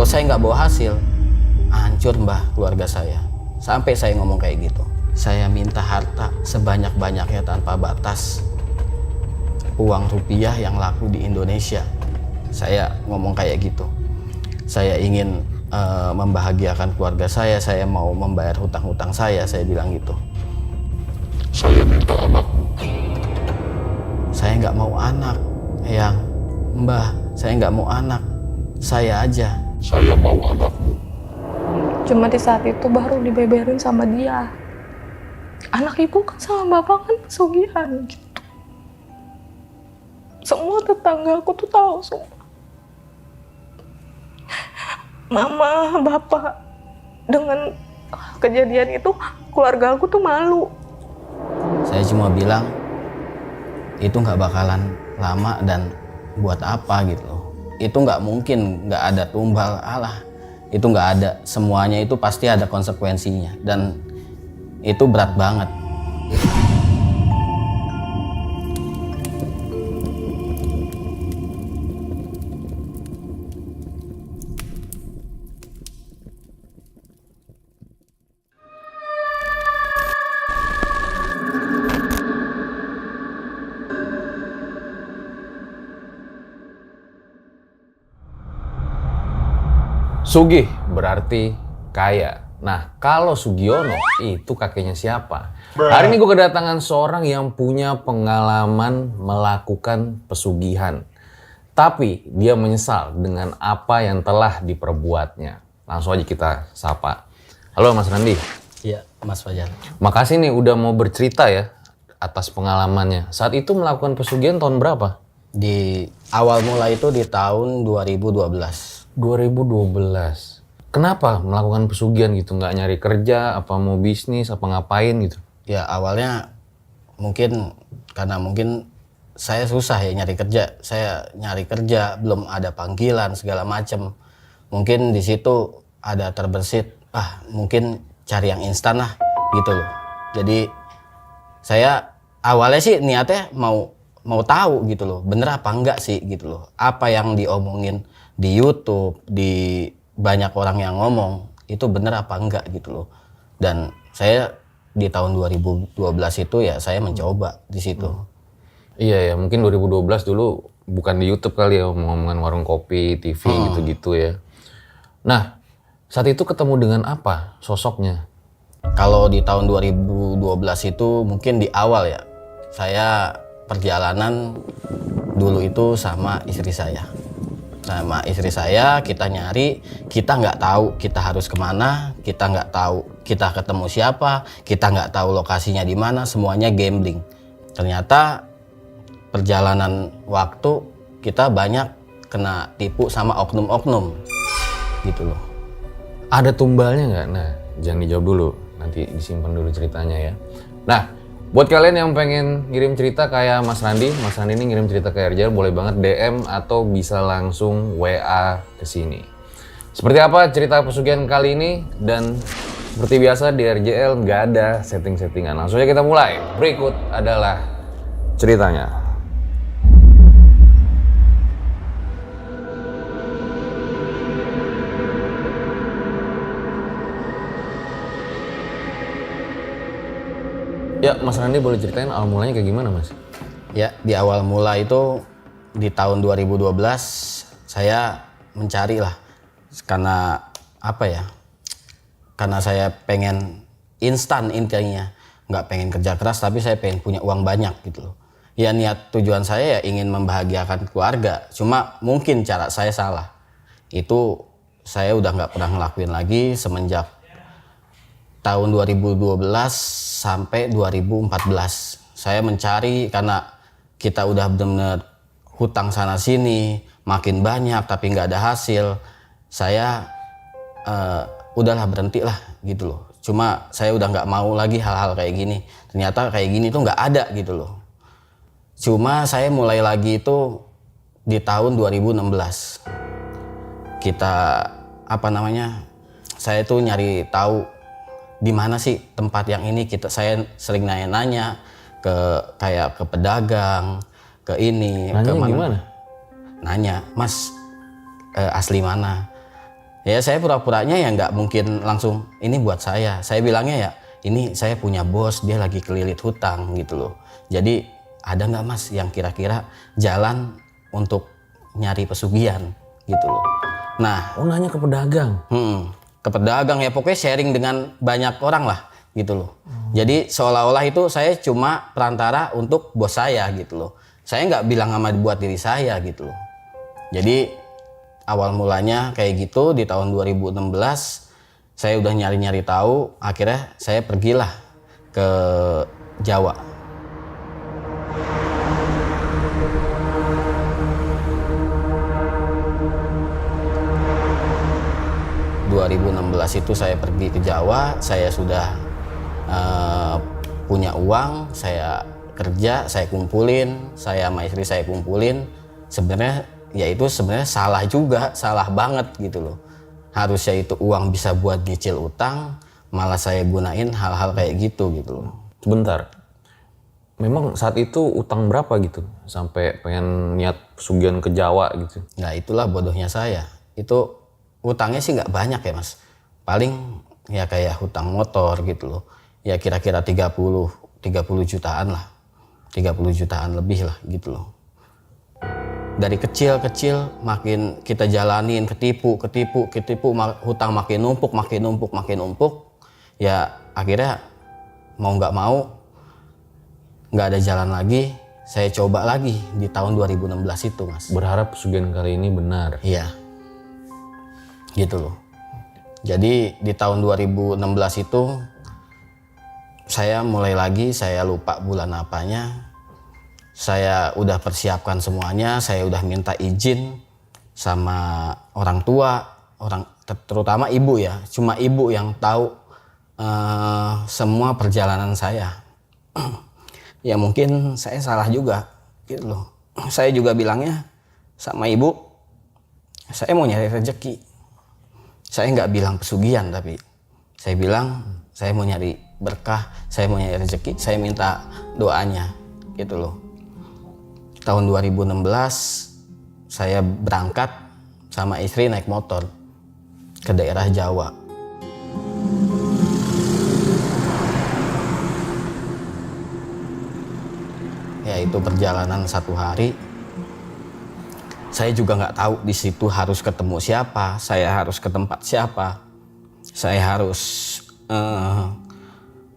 saya nggak bawa hasil, hancur Mbah keluarga saya. Sampai saya ngomong kayak gitu. Saya minta harta sebanyak-banyaknya tanpa batas. Uang rupiah yang laku di Indonesia. Saya ngomong kayak gitu. Saya ingin membahagiakan keluarga saya mau membayar hutang-hutang saya bilang gitu. Saya minta anakmu. Saya nggak mau anak, Eyang. Mbah, saya nggak mau anak. Saya aja. Saya mau anakmu. Cuma di saat itu baru dibeberin sama dia. Anak ibu kan sama bapak kan pesugihan gitu. Semua tetangga aku tuh tahu semua. Mama, bapak, dengan kejadian itu keluarga aku tuh malu. Saya cuma bilang itu nggak bakalan lama dan buat apa gitu loh. Itu nggak mungkin nggak ada tumbal, alah itu nggak ada, semuanya itu pasti ada konsekuensinya dan itu berat banget. Sugih berarti kaya. Nah, kalau Sugiono itu kakeknya siapa? Hari ini gue kedatangan seorang yang punya pengalaman melakukan pesugihan. Tapi dia menyesal dengan apa yang telah diperbuatnya. Langsung aja kita sapa. Halo Mas Randi. Iya, Mas Fajar. Makasih nih udah mau bercerita ya atas pengalamannya. Saat itu melakukan pesugihan tahun berapa? Di awal mula itu di tahun 2012. 2012. Kenapa melakukan pesugihan gitu? Nggak nyari kerja, apa mau bisnis, apa ngapain gitu? Ya awalnya mungkin karena mungkin saya susah ya nyari kerja. Saya nyari kerja, belum ada panggilan segala macem. Mungkin di situ ada terbersit, mungkin cari yang instan lah gitu loh. Jadi saya awalnya sih niatnya mau tahu gitu loh, bener apa enggak sih gitu loh. Apa yang diomongin di YouTube, di banyak orang yang ngomong, itu bener apa enggak gitu loh. Dan saya di tahun 2012 itu ya saya mencoba di situ. Iya ya, mungkin 2012 dulu bukan di YouTube kali ya, ngomongin warung kopi, TV gitu-gitu ya. Nah, saat itu ketemu dengan apa sosoknya? Kalau di tahun 2012 itu mungkin di awal ya, saya perjalanan dulu itu sama istri saya. Sama istri saya kita nyari, kita nggak tahu kita harus kemana, kita nggak tahu kita ketemu siapa, kita nggak tahu lokasinya di mana, semuanya gambling. Ternyata perjalanan waktu kita banyak kena tipu sama oknum-oknum gitu loh. Ada tumbalnya nggak? Nah, jangan dijawab dulu, nanti disimpan dulu ceritanya ya. Nah, buat kalian yang pengen ngirim cerita kayak Mas Randi ini ngirim cerita ke RJL, boleh banget DM atau bisa langsung WA ke sini. Seperti apa cerita pesugihan kali ini? Dan seperti biasa di RJL nggak ada setting-settingan. Langsung aja kita mulai. Berikut adalah ceritanya. Ya, Mas Randi boleh ceritain awal mulanya kayak gimana, Mas? Ya, di awal mula itu di tahun 2012 saya mencari lah. Karena apa ya? Karena saya pengen instan intinya. Nggak pengen kerja keras tapi saya pengen punya uang banyak gitu loh. Ya niat tujuan saya ya ingin membahagiakan keluarga. Cuma mungkin cara saya salah. Itu saya udah nggak pernah ngelakuin lagi semenjak tahun 2012 sampai 2014. Saya mencari karena kita udah benar-benar hutang sana sini, makin banyak tapi nggak ada hasil. Saya udahlah berhenti lah gitu loh. Cuma saya udah nggak mau lagi hal-hal kayak gini. Ternyata kayak gini tuh nggak ada gitu loh. Cuma saya mulai lagi itu di tahun 2016. Saya tuh nyari tahu di mana sih tempat yang ini. Saya sering nanya-nanya kayak ke pedagang, ke ini, nanya ke mana. Gimana? Nanya, Mas asli mana? Ya saya pura-puranya ya nggak mungkin langsung ini buat saya. Saya bilangnya ya ini saya punya bos, dia lagi kelilit hutang gitu loh. Jadi ada nggak mas yang kira-kira jalan untuk nyari pesugihan gitu loh. Nah, Oh, nanya ke pedagang. ke pedagang ya pokoknya sharing dengan banyak orang lah gitu loh. Jadi seolah-olah itu saya cuma perantara untuk bos saya gitu loh. Saya nggak bilang sama buat diri saya gitu loh. Jadi awal mulanya kayak gitu di tahun 2016 saya udah nyari-nyari tahu, akhirnya saya pergilah ke Jawa. ...2016 itu saya pergi ke Jawa, saya sudah punya uang, saya kerja, saya kumpulin, saya sama istri saya kumpulin. Sebenarnya ya itu sebenarnya salah juga, salah banget gitu loh. Harusnya itu uang bisa buat nyicil utang, malah saya gunain hal-hal kayak gitu loh. Sebentar. Memang saat itu utang berapa gitu? Sampai pengen niat pesugihan ke Jawa gitu. Nah itulah bodohnya saya. Itu utangnya sih nggak banyak ya mas. Paling ya kayak hutang motor gitu loh. Ya kira-kira 30 jutaan lah. 30 jutaan lebih lah gitu loh. Dari kecil-kecil makin kita jalanin, ketipu, hutang makin numpuk. Ya akhirnya mau nggak mau, nggak ada jalan lagi, saya coba lagi di tahun 2016 itu mas. Berharap pesugihan kali ini benar. Iya, gitu loh. Jadi di tahun 2016 itu, saya mulai lagi, saya lupa bulan apanya. Saya udah persiapkan semuanya, saya udah minta izin sama orang tua, terutama ibu ya. Cuma ibu yang tahu semua perjalanan saya. Ya mungkin saya salah juga, gitu loh. Saya juga bilangnya sama ibu, saya mau nyari rezeki. Saya nggak bilang pesugihan, tapi saya bilang saya mau nyari berkah, saya mau nyari rezeki, saya minta doanya, gitu loh. Tahun 2016 saya berangkat sama istri naik motor ke daerah Jawa. Ya itu perjalanan 1 hari. Saya juga nggak tahu di situ harus ketemu siapa, saya harus ke tempat siapa, saya harus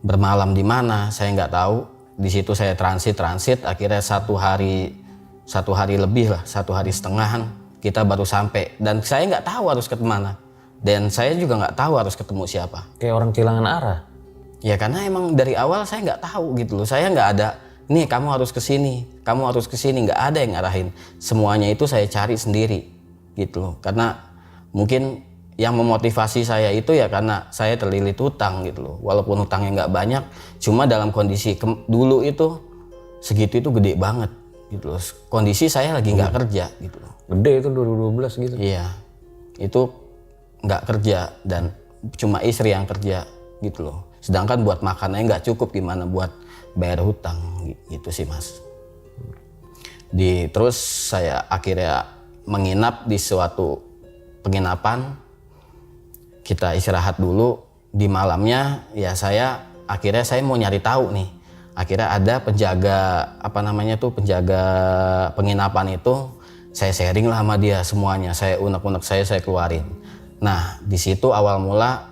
bermalam di mana, saya nggak tahu. Di situ saya transit, akhirnya 1 hari lebih lah, 1 hari setengahan kita baru sampai. Dan saya nggak tahu harus ke mana, dan saya juga nggak tahu harus ketemu siapa. Kayak orang kehilangan arah. Ya karena emang dari awal saya nggak tahu gitu loh. Saya nggak ada, nih kamu harus ke sini, nggak ada yang ngarahin. Semuanya itu saya cari sendiri gitu loh. Karena mungkin yang memotivasi saya itu ya karena saya terlilit hutang gitu loh. Walaupun hutangnya nggak banyak, cuma dalam kondisi dulu itu segitu itu gede banget gitu loh. Kondisi saya lagi nggak kerja gitu loh. Gede itu 2012 gitu. Iya, itu nggak kerja dan cuma istri yang kerja gitu loh. Sedangkan buat makanannya nggak cukup, gimana buat bayar hutang gitu sih mas. Terus saya akhirnya menginap di suatu penginapan. Kita istirahat dulu, di malamnya ya saya mau nyari tahu nih. Akhirnya ada penjaga penjaga penginapan itu, saya sharing lah sama dia semuanya. Saya unek-unek saya keluarin. Nah di situ awal mula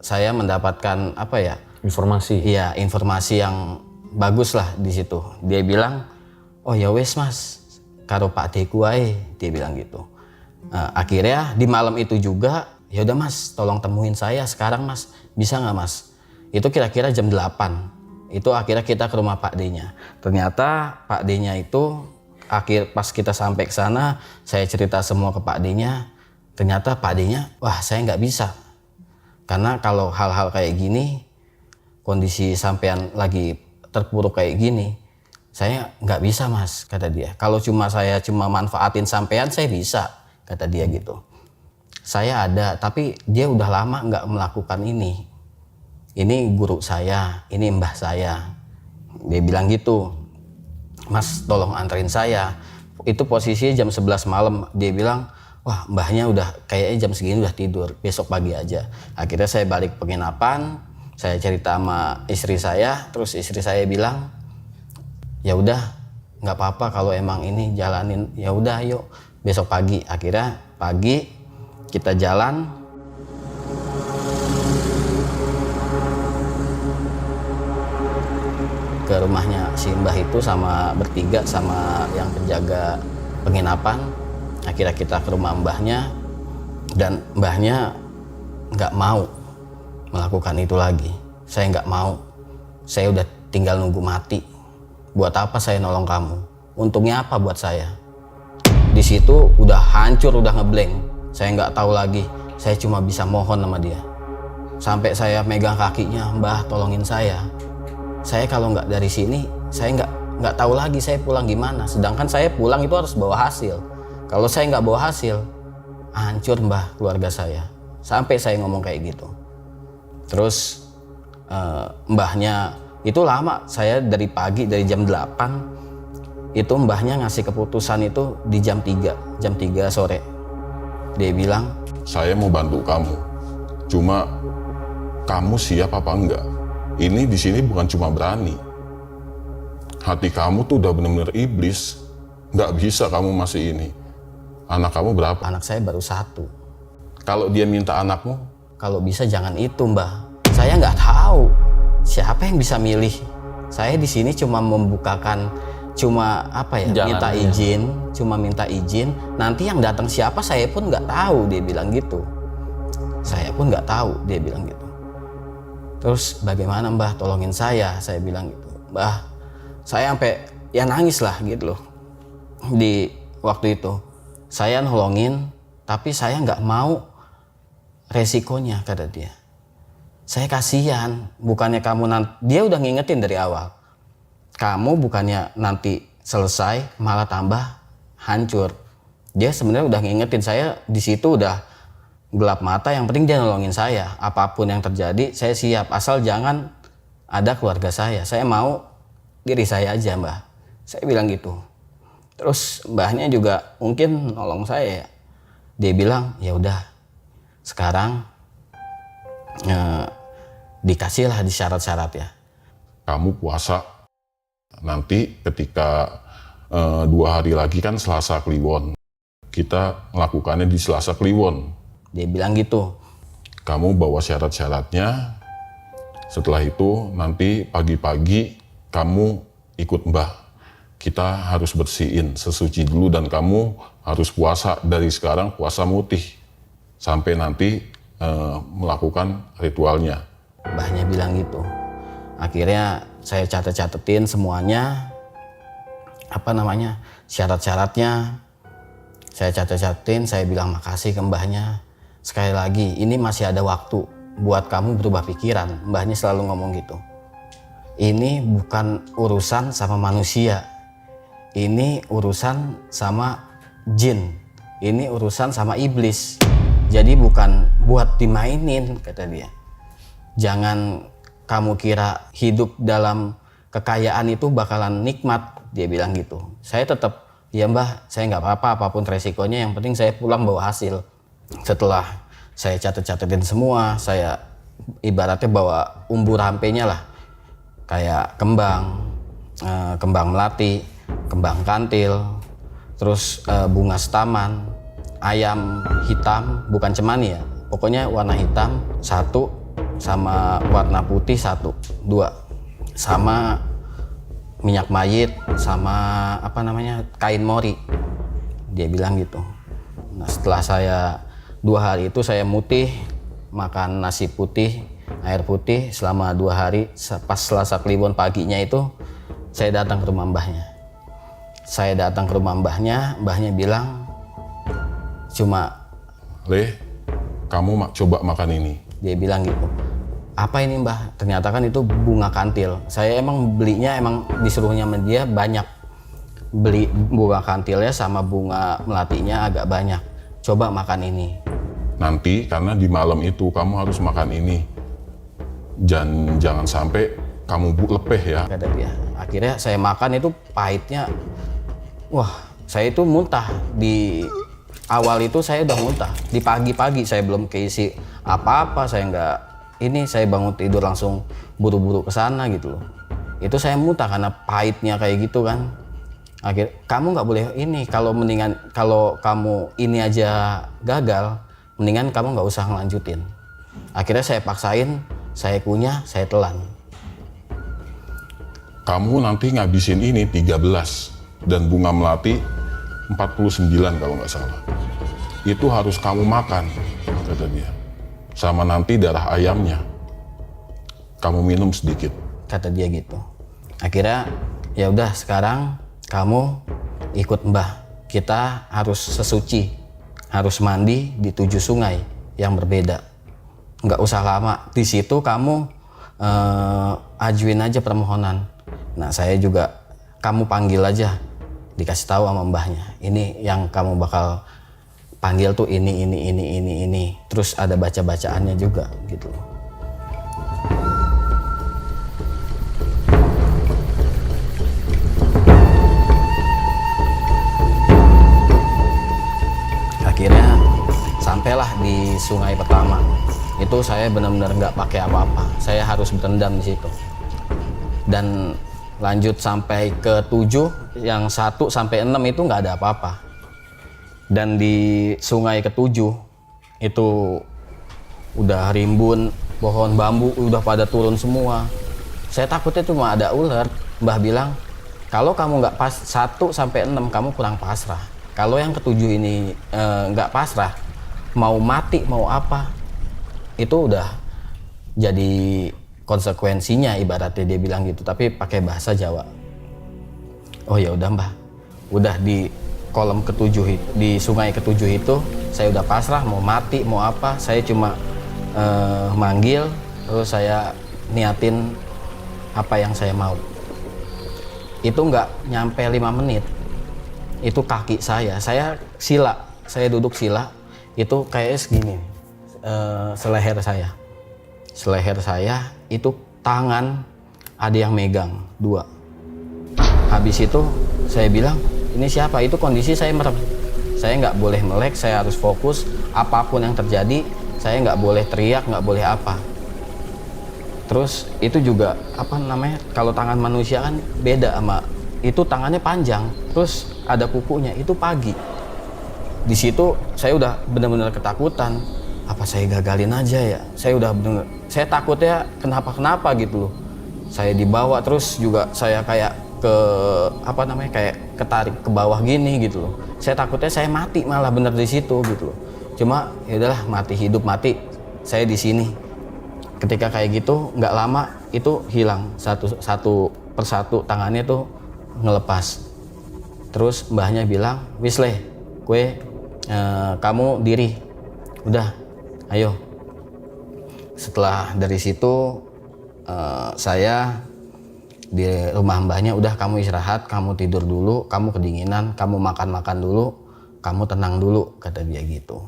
saya mendapatkan Informasi. Iya, informasi yang bagus lah di situ. Dia bilang, oh ya wes mas, karo Pak Deku ae, dia bilang gitu. Akhirnya di malam itu juga, ya udah mas, tolong temuin saya sekarang mas, bisa nggak mas? Itu kira-kira jam 8. Itu akhirnya kita ke rumah Pak D-nya. Ternyata Pak D-nya itu pas kita sampai ke sana, saya cerita semua ke Pak D-nya. Ternyata Pak D-nya, wah saya nggak bisa, karena kalau hal-hal kayak gini, kondisi sampean lagi terpuruk kayak gini, saya nggak bisa mas, kata dia. Kalau saya cuma manfaatin sampean, saya bisa, kata dia gitu. Saya ada, tapi dia udah lama nggak melakukan ini. Ini guru saya, ini mbah saya. Dia bilang gitu, mas tolong anterin saya. Itu posisi jam 11 malam. Dia bilang, wah mbahnya udah kayaknya jam segini udah tidur, besok pagi aja. Akhirnya saya balik penginapan, saya cerita sama istri saya, terus istri saya bilang, ya udah nggak apa-apa kalau emang ini jalanin, ya udah yuk besok pagi. Akhirnya pagi kita jalan. Ke rumahnya si mbah itu sama bertiga sama yang penjaga penginapan. Akhirnya kita ke rumah mbahnya dan mbahnya nggak mau melakukan itu lagi. Saya nggak mau, saya udah tinggal nunggu mati. Buat apa saya nolong kamu? Untungnya apa buat saya? Di situ udah hancur, udah ngeblank. Saya nggak tahu lagi, saya cuma bisa mohon sama dia. Sampai saya megang kakinya, mbah tolongin saya. Saya kalau nggak dari sini, saya nggak tahu lagi saya pulang gimana. Sedangkan saya pulang itu harus bawa hasil. Kalau saya nggak bawa hasil, hancur mbah keluarga saya. Sampai saya ngomong kayak gitu. Terus mbahnya itu lama, saya dari pagi, dari jam 8, itu mbahnya ngasih keputusan itu di jam 3 sore. Dia bilang, Saya mau bantu kamu. Cuma kamu siap apa enggak? Ini di sini bukan cuma berani. Hati kamu tuh udah bener-bener iblis. Nggak bisa kamu masih ini. Anak kamu berapa? anak saya baru 1. Kalau dia minta anakmu, Kalau bisa jangan itu mbah. Saya nggak tahu siapa yang bisa milih. Saya di sini cuma membukakan, cuma apa ya, Jalan minta aja. izin, cuma minta izin. Nanti yang datang siapa saya pun nggak tahu, dia bilang gitu. Saya pun nggak tahu, dia bilang gitu. Terus bagaimana mbah, tolongin saya bilang gitu. Mbah, saya sampai ya nangis lah gitu loh. Di waktu itu saya nolongin, tapi saya nggak mau resikonya, kata dia. Saya kasihan, bukannya kamu nanti, dia udah ngingetin dari awal. Kamu bukannya nanti selesai malah tambah hancur. Dia sebenarnya udah ngingetin saya, di situ udah gelap mata, yang penting dia nolongin saya. Apapun yang terjadi saya siap, asal jangan ada keluarga saya. Saya mau diri saya aja mbah. Saya bilang gitu. Terus mbahnya juga mungkin nolong saya ya. Dia bilang ya udah sekarang dikasihlah di syarat-syarat ya. kamu puasa. Nanti ketika 2 hari lagi kan Selasa Kliwon. Kita melakukannya di Selasa Kliwon. Dia bilang gitu. Kamu bawa syarat-syaratnya. Setelah itu nanti pagi-pagi kamu ikut mbah. Kita harus bersihin sesuci dulu dan kamu harus puasa dari sekarang, puasa mutih sampai nanti melakukan ritualnya. Mbahnya bilang gitu. Akhirnya saya catet-catetin semuanya, syarat-syaratnya. Saya catet-catetin, saya bilang makasih ke mbahnya. Sekali lagi, ini masih ada waktu buat kamu berubah pikiran. Mbahnya selalu ngomong gitu. Ini bukan urusan sama manusia. Ini urusan sama jin. Ini urusan sama iblis. Jadi bukan buat dimainin, kata dia. Jangan kamu kira hidup dalam kekayaan itu bakalan nikmat, dia bilang gitu. Saya tetap, ya mbah, saya nggak apa-apa, apapun resikonya, yang penting saya pulang bawa hasil. Setelah saya catet-catetin semua, saya ibaratnya bawa umbu rampenya lah. Kayak kembang melati, kembang kantil, terus bunga setaman, ayam hitam, bukan cemani ya, pokoknya warna hitam 1, sama warna putih 1, 2, sama minyak mayit, sama kain mori, dia bilang gitu. Nah setelah saya 2 hari itu saya mutih, makan nasi putih, air putih selama 2 hari. Pas Selasa Kliwon paginya itu saya datang ke rumah mbahnya. Mbahnya bilang cuma, Leh, kamu coba makan ini. dia bilang gitu. Apa ini mbah? Ternyata kan itu bunga kantil. Saya emang belinya, emang disuruhnya sama dia banyak. Beli bunga kantilnya sama bunga melatinya agak banyak. Coba makan ini. Nanti karena di malam itu kamu harus makan ini. Jangan sampai kamu lepeh ya. Kata dia. Akhirnya saya makan itu pahitnya. Wah, saya itu muntah di awal itu saya udah muntah. Di pagi-pagi saya belum keisi apa-apa, saya bangun tidur langsung buru-buru ke sana gitu loh. Itu saya muntah karena pahitnya kayak gitu kan. Kamu nggak boleh ini, kalau kamu ini aja gagal, mendingan kamu nggak usah ngelanjutin. Akhirnya saya paksain, saya kunyah, saya telan. Kamu nanti ngabisin ini 13 dan bunga melati 49 kalau nggak salah. Itu harus kamu makan, kata dia. Sama nanti darah ayamnya. Kamu minum sedikit. Kata dia gitu. Akhirnya ya udah sekarang kamu ikut Mbah. Kita harus sesuci, harus mandi di 7 sungai yang berbeda. Nggak usah lama. Di situ kamu ajuin aja permohonan. Nah saya juga, kamu panggil aja, dikasih tahu sama mbahnya. Ini yang kamu bakal panggil tuh ini. Terus ada baca-bacaannya juga gitu. Akhirnya sampailah di sungai pertama. Itu saya benar-benar nggak pakai apa-apa. Saya harus berendam di situ. Dan lanjut sampai ke 7, yang 1 sampai 6 itu nggak ada apa-apa. Dan di sungai ke-7 itu udah rimbun, pohon bambu udah pada turun semua. Saya takutnya cuma ada ular. Mbah bilang, kalau kamu nggak pas 1 sampai 6 kamu kurang pasrah. Kalau yang ke-7 ini nggak pasrah, mau mati mau apa, itu udah jadi konsekuensinya, ibaratnya dia bilang gitu, tapi pakai bahasa Jawa. Oh ya udah Mbah, udah di kolom ke-7 di sungai ke-7 itu saya udah pasrah, mau mati mau apa, saya cuma manggil, terus saya niatin apa yang saya mau. Itu nggak nyampe 5 menit, itu kaki saya sila, saya duduk sila, itu kayak segini, seleher saya itu tangan ada yang megang 2. Habis itu saya bilang, ini siapa? Itu kondisi saya merem. Saya nggak boleh melek, saya harus fokus. Apapun yang terjadi, saya nggak boleh teriak, nggak boleh apa. Terus itu juga kalau tangan manusia kan beda sama itu, tangannya panjang, terus ada kukunya. Itu pagi. Di situ saya udah benar-benar ketakutan. Apa saya gagalin aja ya? Saya takutnya kenapa gitu loh. Saya dibawa, terus juga saya kayak kayak ketarik ke bawah gini gitu loh. Saya takutnya saya mati malah bener di situ gitu loh. Cuma ya udahlah, mati hidup mati, saya di sini. Ketika kayak gitu nggak lama itu hilang satu persatu, tangannya tuh ngelepas. Terus mbahnya bilang, "Wisle, kamu diri. Udah, ayo." Setelah dari situ saya di rumah mbahnya, udah kamu istirahat, kamu tidur dulu, kamu kedinginan, kamu makan dulu, kamu tenang dulu, kata dia gitu.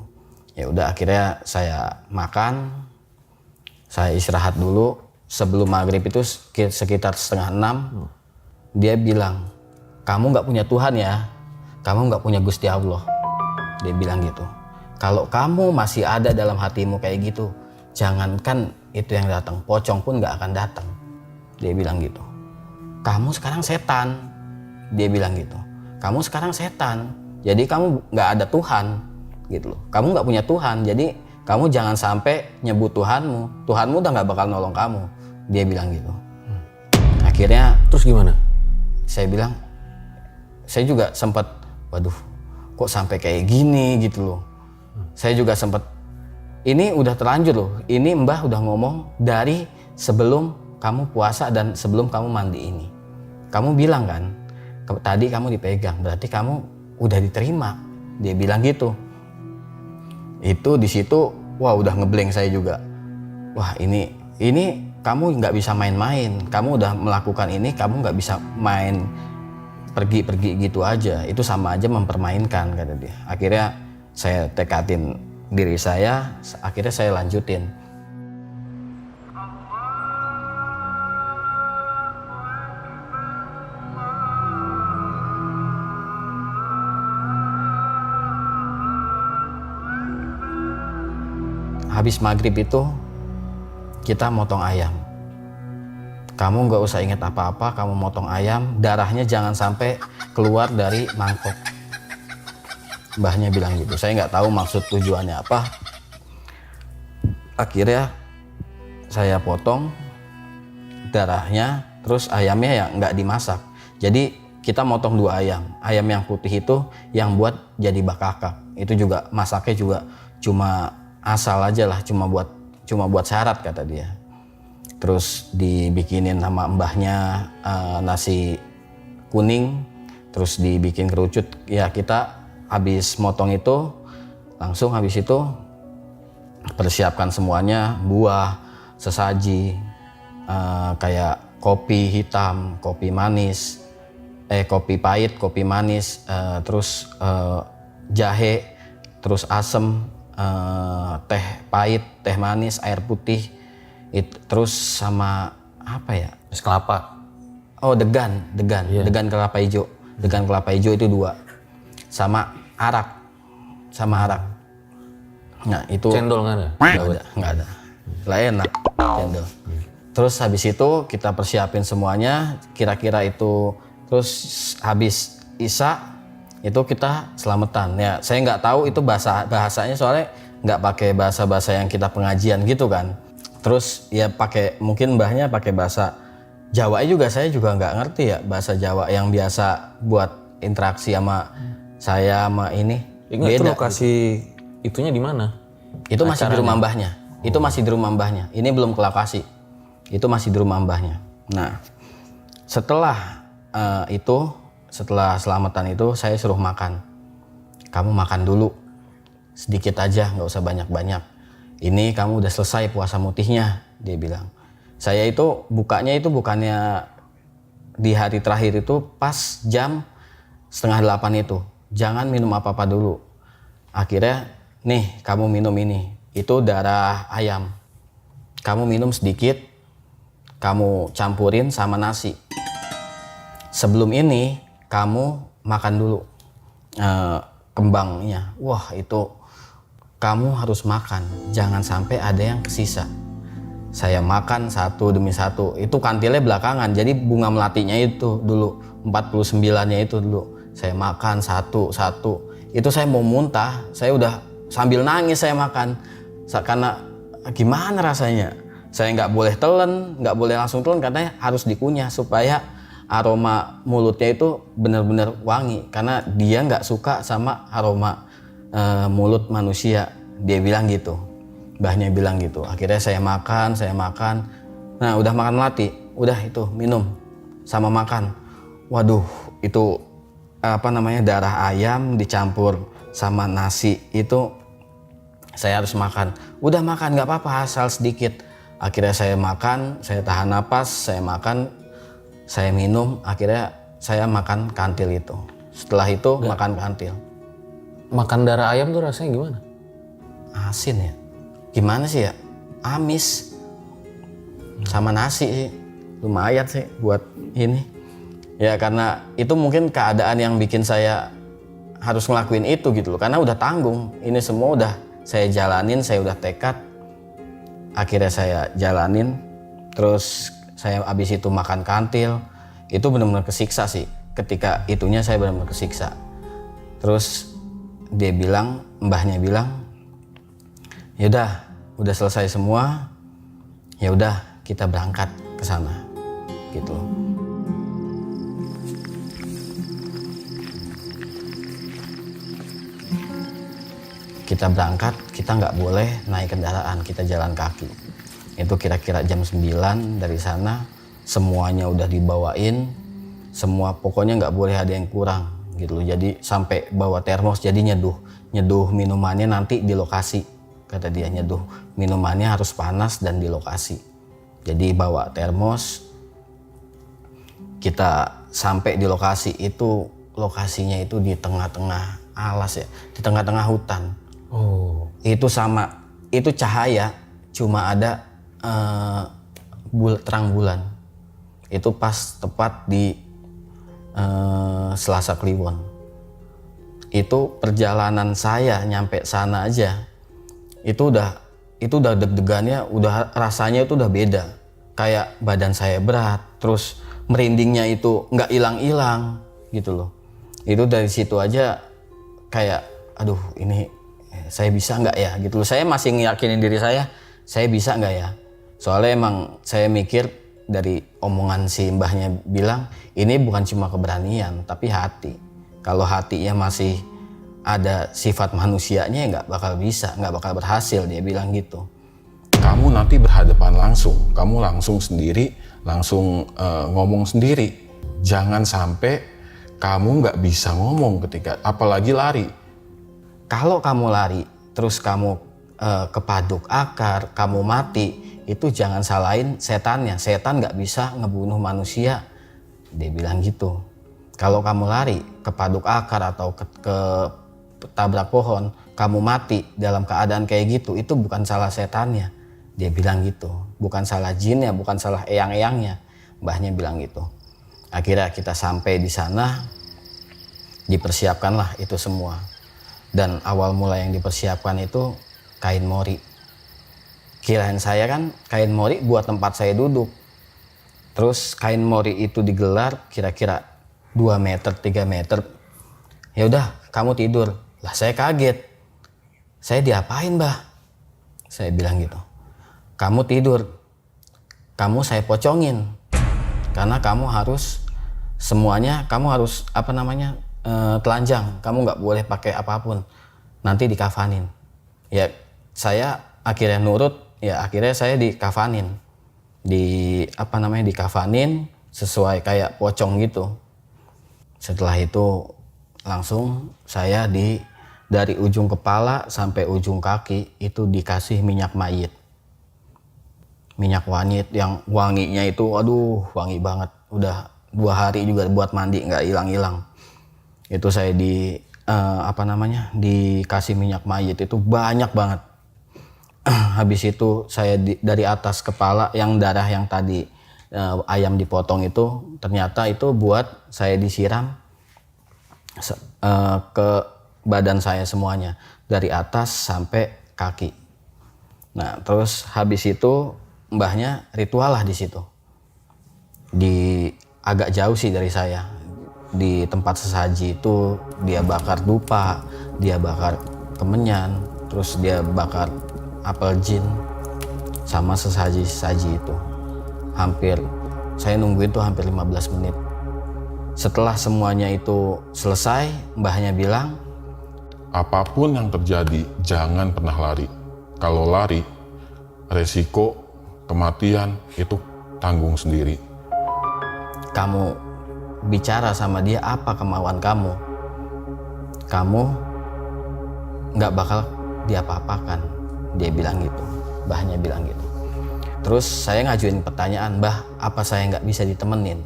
Ya udah, akhirnya saya makan, saya istirahat dulu. Sebelum maghrib itu sekitar 5:30, dia bilang, "Kamu nggak punya Tuhan ya, kamu nggak punya Gusti Allah." Dia bilang gitu. "Kalau kamu masih ada dalam hatimu kayak gitu, jangankan itu yang datang, pocong pun nggak akan datang." Dia bilang gitu. "Kamu sekarang setan." Dia bilang gitu. "Kamu sekarang setan, jadi kamu nggak ada Tuhan gitu loh. Kamu nggak punya Tuhan, jadi kamu jangan sampai nyebut Tuhanmu. Tuhanmu udah nggak bakal nolong kamu." Dia bilang gitu. Akhirnya Terus gimana? saya bilang, saya juga sempat, waduh, kok sampai kayak gini gitu loh. Saya juga sempat, ini udah terlanjur loh. Ini Mbah udah ngomong dari sebelum kamu puasa dan sebelum kamu mandi ini. Kamu bilang kan, tadi kamu dipegang, berarti kamu udah diterima. Dia bilang gitu. Itu di situ, wah udah ngeblank saya juga. Wah ini kamu nggak bisa main-main. Kamu udah melakukan ini, kamu nggak bisa main pergi-pergi gitu aja. Itu sama aja mempermainkan, kata dia. Akhirnya saya tekatin diri saya, akhirnya saya lanjutin. habis maghrib itu kita motong ayam. Kamu nggak usah ingat apa-apa, kamu motong ayam, darahnya jangan sampai keluar dari mangkok. Mbahnya bilang gitu. Saya nggak tahu maksud tujuannya apa. Akhirnya saya potong darahnya, terus ayamnya ya nggak dimasak. Jadi kita motong 2 ayam. Ayam yang putih itu yang buat jadi bakakak. Itu juga masaknya juga cuma asal aja lah, cuma buat syarat kata dia. Terus dibikinin sama mbahnya nasi kuning, terus dibikin kerucut. Ya kita habis motong itu langsung habis itu persiapkan semuanya, buah, sesaji, kayak kopi hitam, kopi manis, kopi pahit, kopi manis, terus jahe, terus asem, teh pahit, teh manis, air putih. Terus sama apa ya? Es kelapa. Oh degan kelapa hijau. Degan kelapa hijau itu 2. Sama arak. Nah itu. Cendol nggak ada? Nggak ada. Lah enak cendol. Terus habis itu kita persiapin semuanya. Kira-kira itu terus habis isya itu kita selamatan. Ya saya nggak tahu itu bahasanya soalnya nggak pakai bahasa yang kita pengajian gitu kan. Terus ya mungkin mbahnya pakai bahasa Jawa juga, saya juga nggak ngerti ya bahasa Jawa yang biasa buat interaksi sama saya sama ini. Beda. Itu lokasi gitu. itunya di mana? Itu masih di rumah mbahnya. Itu masih di rumah mbahnya. Ini belum ke lokasi. Itu masih di rumah mbahnya. Nah, setelah setelah selamatan itu saya suruh makan. Kamu makan dulu. Sedikit aja, nggak usah banyak-banyak. Ini kamu udah selesai puasa mutihnya, dia bilang. Saya itu bukanya itu bukannya di hari terakhir itu pas jam 7:30 itu. Jangan minum apa-apa dulu. Akhirnya, nih kamu minum ini. Itu darah ayam. Kamu minum sedikit, kamu campurin sama nasi. Sebelum ini, kamu makan dulu kembangnya. Wah itu kamu harus makan, jangan sampai ada yang kesisa. Saya makan satu demi satu, itu kantilnya belakangan, jadi bunga melatinya itu dulu, 49-nya itu dulu. Saya makan satu-satu, itu saya mau muntah, saya udah sambil nangis saya makan. Karena gimana rasanya, saya nggak boleh telan, nggak boleh langsung telan, katanya harus dikunyah supaya aroma mulutnya itu benar-benar wangi. Karena dia nggak suka sama aroma mulut manusia, dia bilang gitu, mbahnya bilang gitu. Akhirnya saya makan, nah udah makan melati, udah itu minum sama makan. Waduh itu darah ayam dicampur sama nasi itu saya harus makan. Udah makan nggak apa-apa asal sedikit. Akhirnya saya makan, saya tahan napas, saya makan, saya minum, akhirnya saya makan kantil itu. Setelah itu makan kantil. Makan darah ayam tuh rasanya gimana? Asin ya. Gimana sih ya? Amis. Sama nasi sih. Lumayan sih buat ini. Ya karena itu mungkin keadaan yang bikin saya harus ngelakuin itu gitu loh. Karena udah tanggung. Ini semua udah saya jalanin, saya udah tekad. Akhirnya saya jalanin. Terus saya abis itu makan kantil. Itu benar-benar kesiksa sih. Ketika itunya saya benar-benar kesiksa. Terus dia bilang, mbahnya bilang, yaudah, udah selesai semua, ya udah kita berangkat ke sana, gitu. Kita berangkat, kita nggak boleh naik kendaraan, kita jalan kaki. Itu kira-kira jam 9 dari sana, semuanya udah dibawain, semua pokoknya nggak boleh ada yang kurang. Gitu loh. Jadi sampai bawa termos, jadi nyeduh minumannya nanti di lokasi, kata dia. Nyeduh minumannya harus panas dan di lokasi. Jadi bawa termos, kita sampai di lokasi itu, lokasinya itu di tengah-tengah alas ya, di tengah-tengah hutan. Oh. Itu cahaya cuma ada terang bulan. Itu pas tepat di Selasa Kliwon. Itu perjalanan saya nyampe sana aja itu udah itu udah deg-degannya, udah rasanya itu udah beda. Kayak badan saya berat, terus merindingnya itu nggak hilang-hilang gitu loh. Itu dari situ aja kayak, aduh ini saya bisa nggak ya gitu loh. Saya masih ngeyakinin diri saya bisa nggak ya. Soalnya emang saya mikir dari omongan si mbahnya bilang, ini bukan cuma keberanian tapi hati. Kalau hatinya masih ada sifat manusianya ya nggak bakal bisa, nggak bakal berhasil, dia bilang gitu. Kamu nanti berhadapan langsung, kamu langsung sendiri, langsung ngomong sendiri. Jangan sampai kamu nggak bisa ngomong ketika, apalagi lari. Kalau kamu lari, terus kamu kepaduk akar, kamu mati, itu jangan salahin setannya. Setan nggak bisa ngebunuh manusia, dia bilang gitu. Kalau kamu lari, kepaduk akar atau ke tabrak pohon, kamu mati dalam keadaan kayak gitu, itu bukan salah setannya, dia bilang gitu. Bukan salah jinnya, bukan salah eyang-eyangnya, mbahnya bilang gitu. Akhirnya kita sampai di sana, dipersiapkanlah itu semua. Dan awal mula yang dipersiapkan itu kain mori. Kirain saya kan kain mori buat tempat saya duduk. Terus kain mori itu digelar kira-kira 2 meter, 3 meter. Ya udah, kamu tidur. Lah saya kaget. Saya diapain, Mbah? Saya bilang gitu. Kamu tidur. Kamu saya pocongin. Karena kamu harus semuanya, kamu harus telanjang. Kamu nggak boleh pakai apapun. Nanti dikafanin. Ya saya akhirnya nurut. Ya akhirnya saya dikafanin. Dikafanin sesuai kayak pocong gitu. Setelah itu langsung saya dari ujung kepala sampai ujung kaki itu dikasih minyak mayit. Minyak mayit yang wanginya itu aduh wangi banget. Udah 2 hari juga buat mandi nggak hilang-hilang. Itu saya dikasih minyak mayit itu banyak banget. Habis itu saya dari atas kepala yang darah yang tadi ayam dipotong itu ternyata itu buat saya disiram ke badan saya semuanya dari atas sampai kaki. Nah terus habis itu mbahnya ritual lah di situ, di agak jauh sih dari saya, di tempat sesaji itu dia bakar dupa, dia bakar kemenyan, terus dia bakar apel jin sama sesaji itu. Hampir saya nungguin tuh hampir 15 menit. Setelah semuanya itu selesai, mbahnya bilang, Apapun yang terjadi, jangan pernah lari. Kalau lari, resiko kematian itu tanggung sendiri. kamu bicara sama dia apa kemauan kamu, kamu nggak bakal diapa-apakan, dia bilang gitu, mbahnya bilang gitu. Terus saya ngajuin pertanyaan, Mbah, apa saya nggak bisa ditemenin?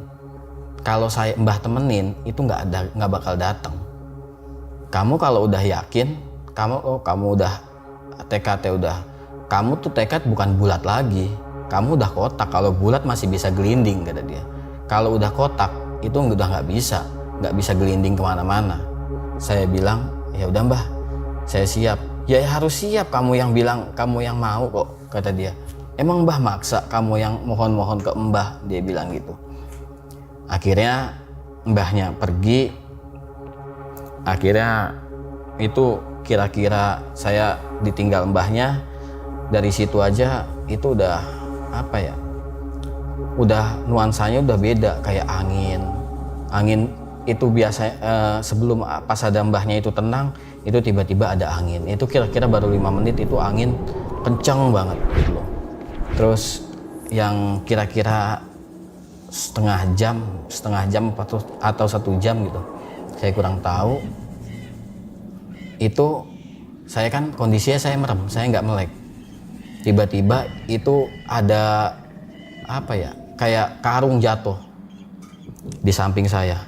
Kalau saya Mbah temenin itu nggak bakal datang. Kamu kalau udah yakin, kamu udah tekadnya udah, kamu tuh tekad bukan bulat lagi, kamu udah kotak. Kalau bulat masih bisa gelinding, kata dia. Kalau udah kotak itu udah nggak bisa gelinding kemana-mana. Saya bilang, ya udah Mbah, saya siap. Ya harus siap, kamu yang bilang kamu yang mau kok, kata dia. Emang Mbah maksa kamu yang mohon-mohon ke Mbah, dia bilang gitu. Akhirnya mbahnya pergi. Akhirnya itu kira-kira saya ditinggal mbahnya. Dari situ aja itu udah apa ya, udah nuansanya udah beda, kayak angin itu biasa sebelum pas ada mbahnya itu tenang, itu tiba-tiba ada angin. Itu kira-kira baru 5 menit itu angin kencang banget gitu loh. Terus yang kira-kira setengah jam atau 1 jam gitu, saya kurang tahu. Itu saya kan kondisinya saya merem, saya nggak melek. Tiba-tiba itu ada apa ya, kayak karung jatuh di samping saya.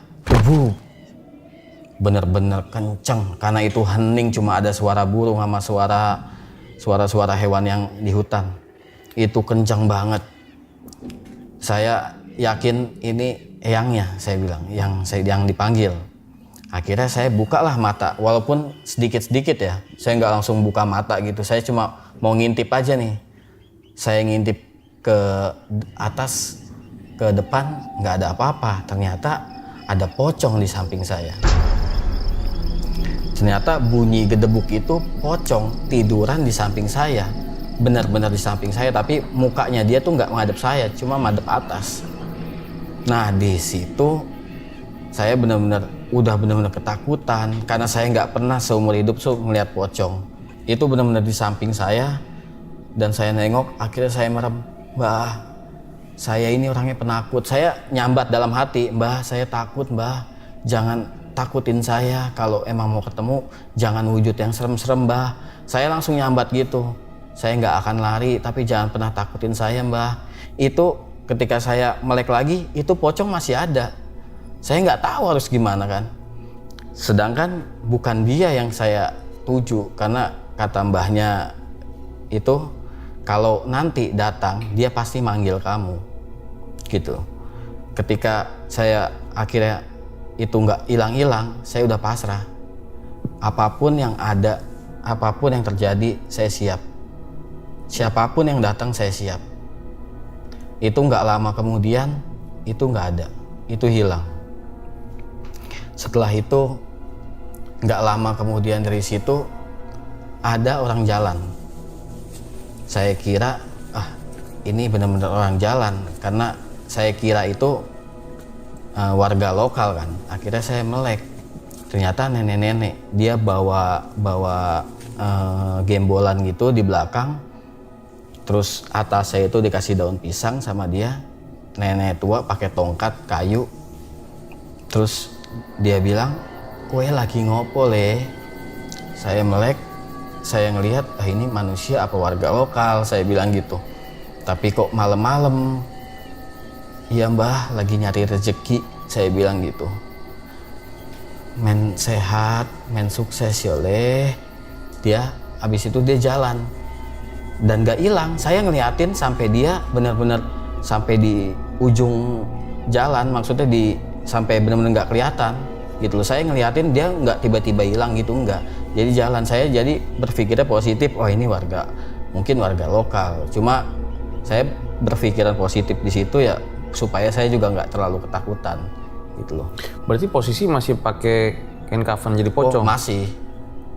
Bener-bener kenceng, karena itu hening, cuma ada suara burung sama suara hewan yang di hutan. Itu kencang banget. Saya yakin ini eyangnya, saya bilang, yang dipanggil. Akhirnya saya bukalah mata, walaupun sedikit-sedikit ya. Saya nggak langsung buka mata gitu, saya cuma mau ngintip aja nih. Saya ngintip ke atas, ke depan, nggak ada apa-apa. Ternyata ada pocong di samping saya. Ternyata bunyi gedebuk itu pocong tiduran di samping saya. Benar-benar di samping saya, tapi mukanya dia tuh nggak menghadap saya, cuma menghadap atas. Nah di situ saya udah benar-benar ketakutan karena saya nggak pernah seumur hidup melihat pocong. Itu benar-benar di samping saya dan saya nengok, akhirnya saya merem, Mbah, saya ini orangnya penakut. Saya nyambat dalam hati, Mbah, saya takut, Mbah, jangan takutin saya. Kalau emang mau ketemu, jangan wujud yang serem-serem, Mbah. Saya langsung nyambat gitu. Saya nggak akan lari, tapi jangan pernah takutin saya, Mbah. Itu ketika saya melek lagi, itu pocong masih ada. Saya nggak tahu harus gimana kan. Sedangkan bukan dia yang saya tuju, karena kata mbahnya itu kalau nanti datang dia pasti manggil kamu, gitu. Ketika saya akhirnya itu nggak hilang-hilang, saya udah pasrah. Apapun yang ada, apapun yang terjadi, saya siap. Siapapun yang datang, saya siap. Itu nggak lama kemudian, itu nggak ada, itu hilang. Setelah itu, nggak lama kemudian dari situ, ada orang jalan. Saya kira, ini benar-benar orang jalan, karena saya kira itu warga lokal kan. Akhirnya saya melek, ternyata nenek-nenek. Dia bawa gembolan gitu di belakang. Terus atas saya itu dikasih daun pisang sama dia. Nenek tua pakai tongkat kayu. Terus dia bilang, "Kowe lagi ngopo le?" Saya melek, saya ngelihat, ini manusia apa warga lokal, saya bilang gitu. Tapi kok malam-malam? Iya Mbah, lagi nyari rezeki, saya bilang gitu. Men sehat, men sukses ya le. Dia habis itu dia jalan dan gak hilang. Saya ngeliatin sampai dia benar-benar sampai di ujung jalan, maksudnya sampai benar-benar gak kelihatan gitu loh. Saya ngeliatin dia nggak tiba-tiba hilang gitu, nggak. Jadi jalan, saya jadi berpikirnya positif, ini mungkin warga lokal. Cuma saya berpikiran positif di situ ya supaya saya juga nggak terlalu ketakutan gitu loh. Berarti posisi masih pakai kain kafan jadi pocong? Masih.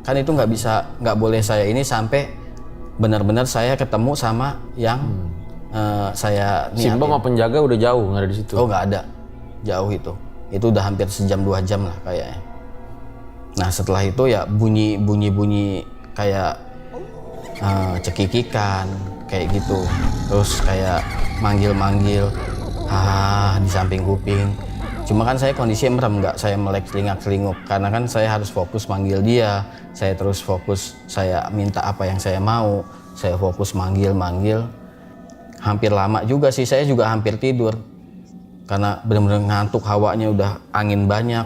Kan itu nggak boleh saya ini sampai benar-benar saya ketemu sama yang saya niatin. Simba sama penjaga udah jauh, nggak ada di situ? Oh nggak ada, jauh itu. Itu udah hampir sejam 2 jam lah kayaknya. Nah setelah itu ya bunyi kayak cekikikan kayak gitu. Terus kayak manggil-manggil di samping kuping. Cuma kan saya kondisinya merem, nggak saya melek celingak-celinguk. Karena kan saya harus fokus manggil dia. Saya terus fokus, saya minta apa yang saya mau. Saya fokus manggil-manggil. Hampir lama juga sih, saya juga hampir tidur. Karena benar-benar ngantuk, hawanya udah angin banyak.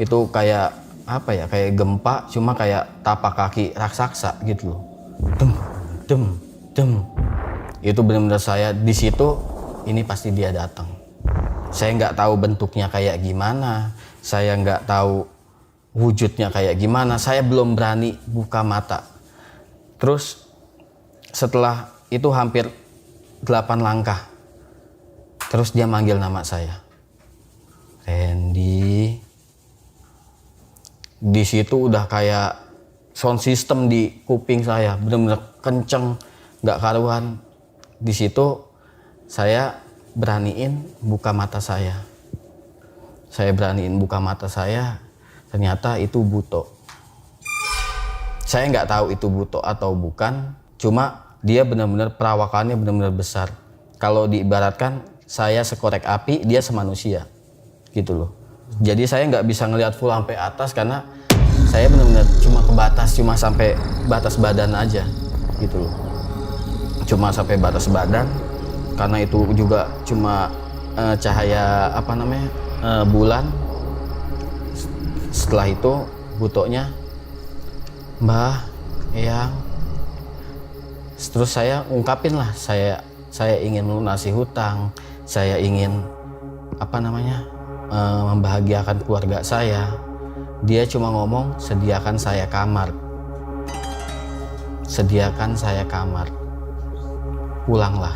Itu kayak kayak gempa, cuma kayak tapak kaki raksasa gitu loh. Dem. Itu benar-benar saya di situ, ini pasti dia datang. Saya nggak tahu bentuknya kayak gimana, saya nggak tahu wujudnya kayak gimana, saya belum berani buka mata. Terus setelah itu hampir 8 langkah, terus dia manggil nama saya, Randy. Di situ udah kayak sound system di kuping saya, bener-bener kenceng, nggak karuan. Di situ saya beraniin buka mata saya. Ternyata itu buto. Saya nggak tahu itu buto atau bukan, cuma dia benar-benar perawakannya benar-benar besar. Kalau diibaratkan saya sekorek api, dia semanusia, gitu loh. Jadi saya nggak bisa ngelihat full sampai atas karena saya benar-benar cuma sampai batas badan aja, gitu loh. Cuma sampai batas badan, karena itu juga cuma cahaya bulan. Setelah itu butonya, Mbah, Eyang. Terus saya ungkapin lah, saya ingin melunasi hutang, saya ingin membahagiakan keluarga saya. Dia cuma ngomong sediakan saya kamar. sediakan saya kamar, pulanglah.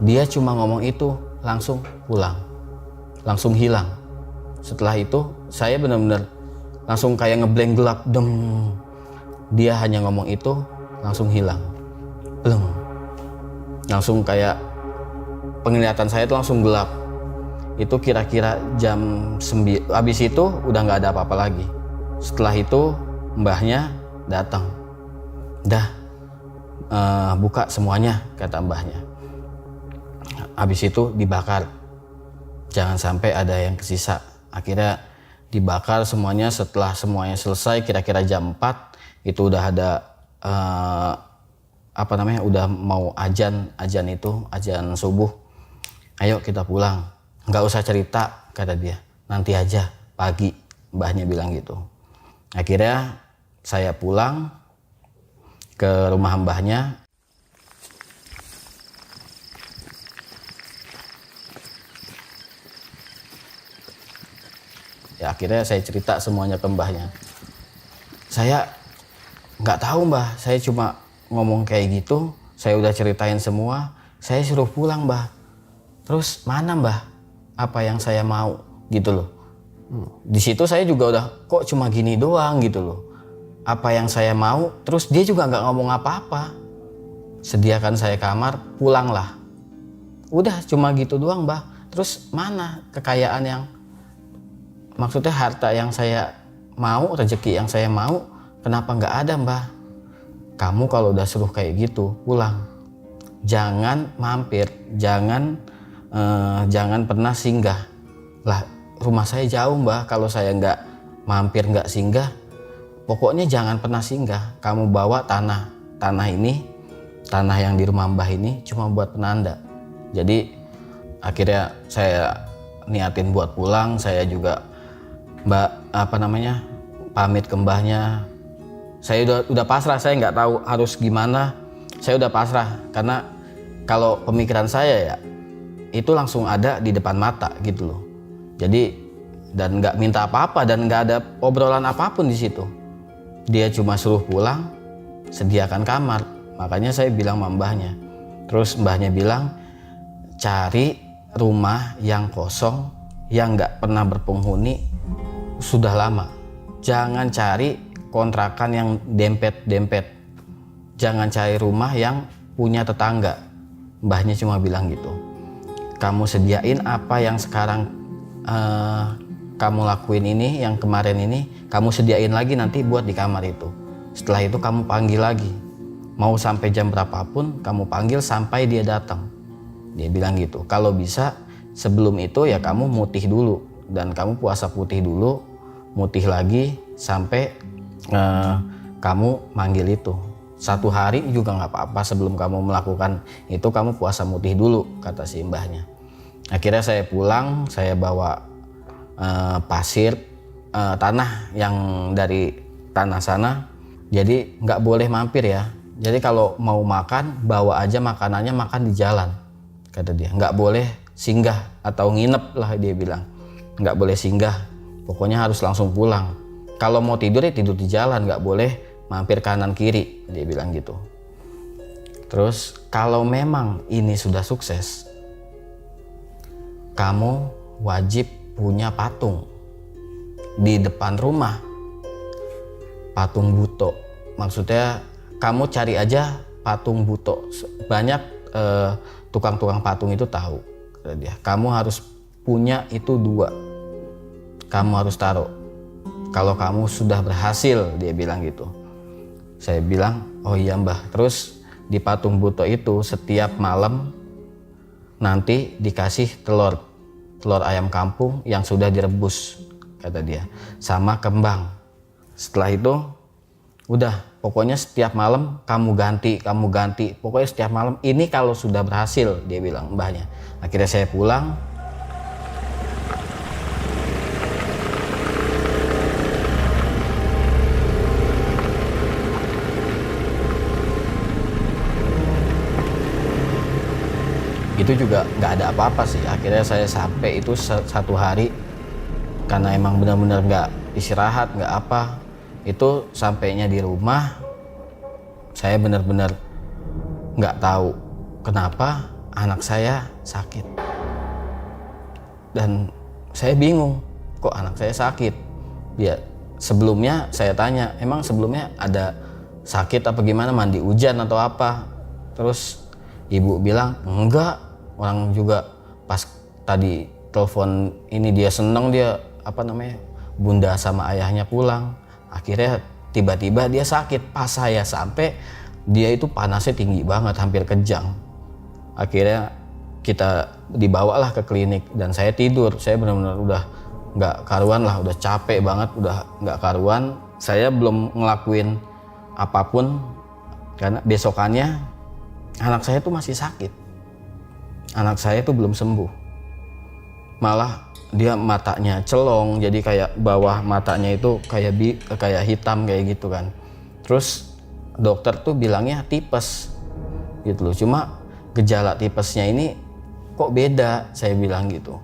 Dia cuma ngomong itu, langsung pulang, langsung hilang. Setelah itu saya benar-benar langsung kayak ngeblank, gelap, dem. Dia hanya ngomong itu, langsung hilang, belum. Langsung kayak penglihatan saya itu langsung gelap. Itu kira-kira jam 9. Habis itu udah nggak ada apa-apa lagi. Setelah itu mbahnya datang. Dah, buka semuanya, kata mbahnya. Habis itu dibakar. Jangan sampai ada yang kesisa. Akhirnya dibakar semuanya. Setelah semuanya selesai, kira-kira jam 4 itu udah ada udah mau azan subuh. Ayo kita pulang. Nggak usah cerita, kata dia. Nanti aja pagi, mbahnya bilang gitu. Akhirnya saya pulang ke rumah mbahnya. Ya akhirnya saya cerita semuanya ke mbahnya. Saya nggak tahu mbah, saya cuma ngomong kayak gitu. Saya udah ceritain semua, saya suruh pulang mbah. Terus mana mbah apa yang saya mau gitu loh. Di situ saya juga udah kok cuma gini doang gitu loh. Apa yang saya mau, terus dia juga nggak ngomong apa-apa. Sediakan saya kamar, pulanglah. Udah cuma gitu doang mbah. Terus mana kekayaan yang, maksudnya harta yang saya mau, rezeki yang saya mau, kenapa nggak ada mbah? Kamu kalau udah suruh kayak gitu, pulang. Jangan mampir, jangan pernah singgah. Lah rumah saya jauh mbah, kalau saya nggak mampir, nggak singgah, pokoknya jangan pernah singgah. Kamu bawa tanah yang di rumah mbah ini cuma buat penanda. Jadi akhirnya saya niatin buat pulang. Saya juga pamit ke mbahnya. Saya udah pasrah, saya nggak tahu harus gimana. Saya udah pasrah karena kalau pemikiran saya ya itu langsung ada di depan mata gitu loh. Jadi dan nggak minta apa-apa dan nggak ada obrolan apapun di situ. Dia cuma suruh pulang, sediakan kamar. Makanya saya bilang sama mbahnya. Terus mbahnya bilang, cari rumah yang kosong, yang nggak pernah berpenghuni sudah lama. Jangan cari kontrakan yang dempet-dempet. Jangan cari rumah yang punya tetangga. Mbahnya cuma bilang gitu. Kamu sediain apa yang sekarang kamu lakuin ini, yang kemarin ini, kamu sediain lagi nanti buat di kamar itu. Setelah itu kamu panggil lagi. Mau sampai jam berapapun, kamu panggil sampai dia datang. Dia bilang gitu. Kalau bisa, sebelum itu ya kamu mutih dulu. Dan kamu puasa putih dulu, mutih lagi, sampai kamu manggil itu. 1 hari juga nggak apa-apa sebelum kamu melakukan itu, kamu puasa mutih dulu, kata si mbahnya. Akhirnya saya pulang, saya bawa pasir, tanah yang dari tanah sana. Jadi nggak boleh mampir ya. Jadi kalau mau makan, bawa aja makanannya, makan di jalan, kata dia. Nggak boleh singgah atau nginep lah, dia bilang. Nggak boleh singgah, pokoknya harus langsung pulang. Kalau mau tidur ya tidur di jalan, nggak boleh mampir kanan kiri, dia bilang gitu. Terus kalau memang ini sudah sukses, kamu wajib punya patung di depan rumah. Patung buto. Maksudnya kamu cari aja patung buto. Banyak tukang-tukang patung itu tahu. Dia, kamu harus punya itu 2. Kamu harus taruh. Kalau kamu sudah berhasil, dia bilang gitu. Saya bilang, oh iya mbah. Terus di patung buto itu setiap malam nanti dikasih telur ayam kampung yang sudah direbus, kata dia, sama kembang. Setelah itu udah, pokoknya setiap malam kamu ganti, pokoknya setiap malam. Ini kalau sudah berhasil, dia bilang mbahnya. Akhirnya saya pulang. Itu juga nggak ada apa-apa sih. Akhirnya saya sampai itu 1 hari, karena emang benar-benar nggak istirahat, nggak apa. Itu sampainya di rumah, saya benar-benar nggak tahu kenapa anak saya sakit. Dan saya bingung, kok anak saya sakit? Dia sebelumnya saya tanya, emang sebelumnya ada sakit apa gimana, mandi hujan atau apa? Terus ibu bilang, enggak, orang juga pas tadi telepon ini dia seneng, dia bunda sama ayahnya pulang. Akhirnya tiba-tiba dia sakit. Pas saya sampai, dia itu panasnya tinggi banget, hampir kejang. Akhirnya kita dibawalah ke klinik dan saya tidur. Saya benar-benar udah nggak karuan lah, udah capek banget, udah nggak karuan. Saya belum ngelakuin apapun karena besokannya anak saya tuh masih sakit. Anak saya tuh belum sembuh. Malah dia matanya celong, jadi kayak bawah matanya itu kayak hitam kayak gitu kan. Terus dokter tuh bilangnya tipes gitu loh. Cuma gejala tipesnya ini kok beda, saya bilang gitu.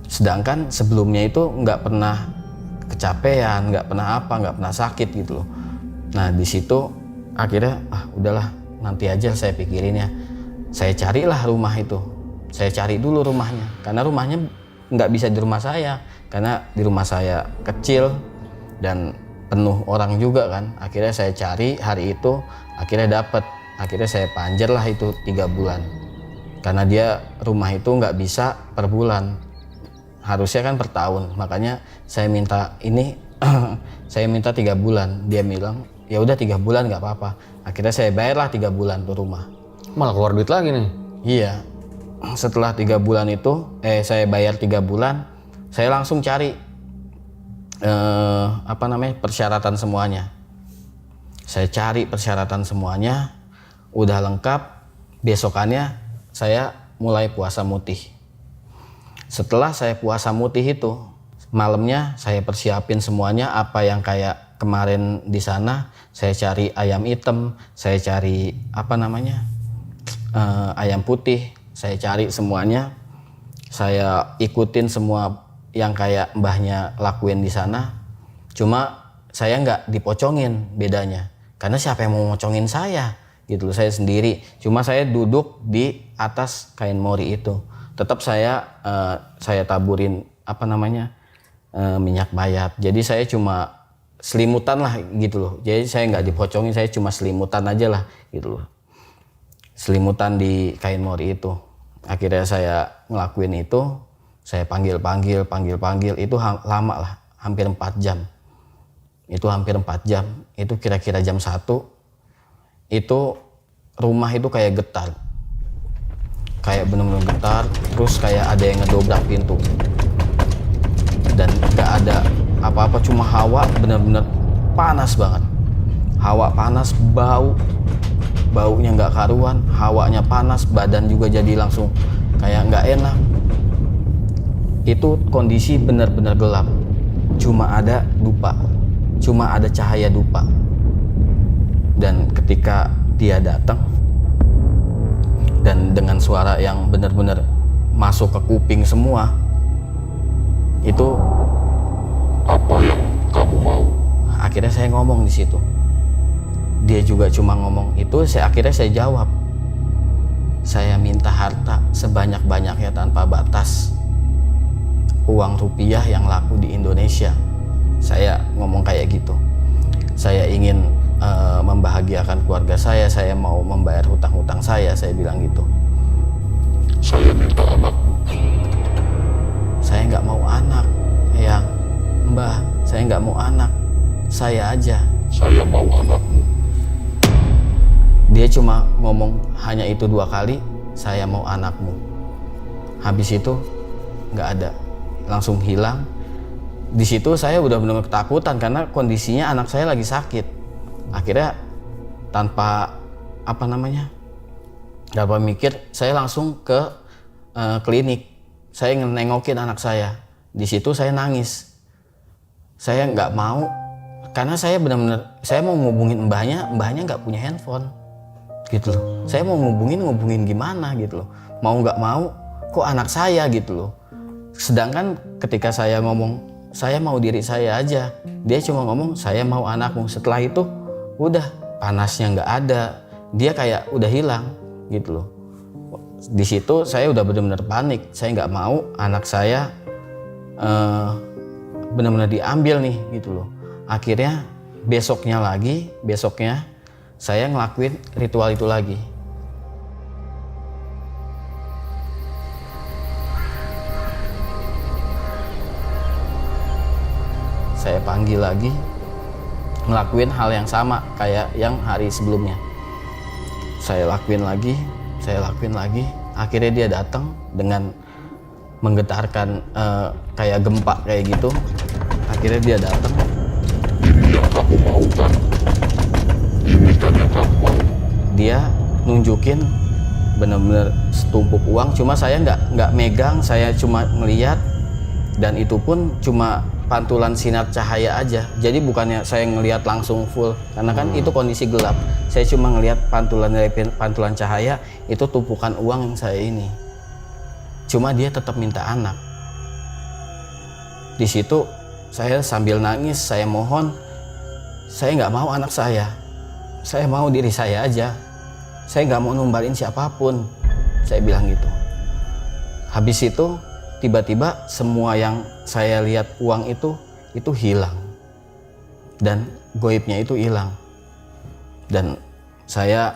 Sedangkan sebelumnya itu nggak pernah kecapean, nggak pernah sakit gitu loh. Nah di situ akhirnya udahlah, nanti aja saya pikirin ya. Saya carilah rumah itu. Saya cari dulu rumahnya, karena rumahnya nggak bisa di rumah saya, karena di rumah saya kecil dan penuh orang juga kan. Akhirnya saya cari hari itu, akhirnya dapet. Akhirnya saya panjer lah itu 3 bulan. Karena dia rumah itu nggak bisa per bulan, harusnya kan per tahun. Makanya saya minta ini, saya minta 3 bulan. Dia bilang ya udah 3 bulan nggak apa-apa. Akhirnya saya bayarlah 3 bulan tuh rumah. Malah keluar duit lagi nih. Iya. Setelah 3 bulan itu, saya bayar 3 bulan, saya langsung cari persyaratan semuanya. Saya cari persyaratan semuanya, udah lengkap. Besokannya saya mulai puasa mutih. Setelah saya puasa mutih itu, malamnya saya persiapin semuanya apa yang kayak kemarin di sana. Saya cari ayam hitam, saya cari ayam putih, saya cari semuanya. Saya ikutin semua yang kayak mbahnya lakuin di sana. Cuma saya nggak dipocongin bedanya, karena siapa yang mau mocongin saya gitu loh, saya sendiri. Cuma saya duduk di atas kain mori itu. Tetap saya taburin minyak bayat. Jadi saya cuma selimutan lah gitu loh. Jadi saya nggak dipocongin, saya cuma selimutan aja lah gitu loh. Selimutan di kain mori itu. Akhirnya saya ngelakuin itu, saya panggil, itu lama lah, hampir 4 jam. Itu hampir 4 jam, itu kira-kira jam 1, itu rumah itu kayak getar. Kayak bener-bener getar, terus kayak ada yang ngedobrak pintu. Dan gak ada apa-apa, cuma hawa bener-bener panas banget. Hawa panas, baunya nggak karuan, hawanya panas, badan juga jadi langsung kayak nggak enak. Itu kondisi benar-benar gelap, cuma ada dupa, cuma ada cahaya dupa. Dan ketika dia datang dan dengan suara yang benar-benar masuk ke kuping semua, itu Apa yang kamu mau? akhirnya saya ngomong di situ. Dia juga cuma ngomong itu, akhirnya saya jawab. Saya minta harta sebanyak-banyaknya tanpa batas. Uang rupiah yang laku di Indonesia. Saya ngomong kayak gitu. Saya ingin membahagiakan keluarga saya mau membayar hutang-hutang saya bilang gitu. Saya minta anakmu. Saya nggak mau anak, Eyang. Mbah, saya nggak mau anak. Saya aja. Saya mau anakmu. Dia cuma ngomong hanya itu 2 kali, saya mau anakmu. Habis itu nggak ada, langsung hilang. Di situ saya udah benar-benar ketakutan karena kondisinya anak saya lagi sakit. Akhirnya tanpa mikir, saya langsung ke klinik. Saya nengokin anak saya. Di situ saya nangis. Saya nggak mau, karena saya benar-benar saya mau ngubungin mbahnya nggak punya handphone. Gitu loh. Saya mau ngubungin gimana gitu loh. Mau nggak mau, kok anak saya gitu loh. Sedangkan ketika saya ngomong, saya mau diri saya aja, dia cuma ngomong saya mau anakmu. Setelah itu udah panasnya nggak ada, dia kayak udah hilang gitu loh. Di situ saya udah benar-benar panik, saya nggak mau anak saya benar-benar diambil nih gitu loh. Akhirnya besoknya saya ngelakuin ritual itu lagi. Saya panggil lagi, ngelakuin hal yang sama kayak yang hari sebelumnya. Saya lakuin lagi, akhirnya dia datang dengan menggetarkan kayak gempa kayak gitu. Akhirnya dia datang. Dia nunjukin bener-bener setumpuk uang, cuma saya nggak megang, saya cuma ngeliat, dan itu pun cuma pantulan sinar cahaya aja. Jadi bukannya saya ngelihat langsung full, karena kan itu kondisi gelap. Saya cuma ngelihat pantulan cahaya, itu tumpukan uang yang saya ini. Cuma dia tetap minta anak. Di situ saya sambil nangis, saya mohon, saya nggak mau anak saya mau diri saya aja. Saya nggak mau numbalin siapapun, saya bilang gitu. Habis itu tiba-tiba semua yang saya lihat uang itu hilang, dan goibnya itu hilang. Dan saya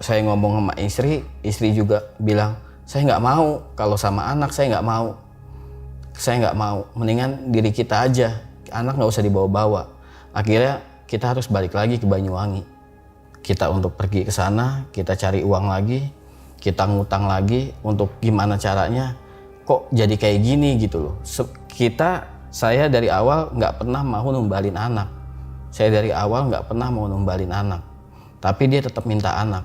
ngomong sama istri juga bilang, saya nggak mau, kalau sama anak saya nggak mau, mendingan diri kita aja, anak nggak usah dibawa-bawa. Akhirnya kita harus balik lagi ke Banyuwangi. Kita untuk pergi ke sana, kita cari uang lagi, kita ngutang lagi untuk gimana caranya kok jadi kayak gini gitu loh. Saya dari awal nggak pernah mau numbalin anak. Tapi dia tetap minta anak.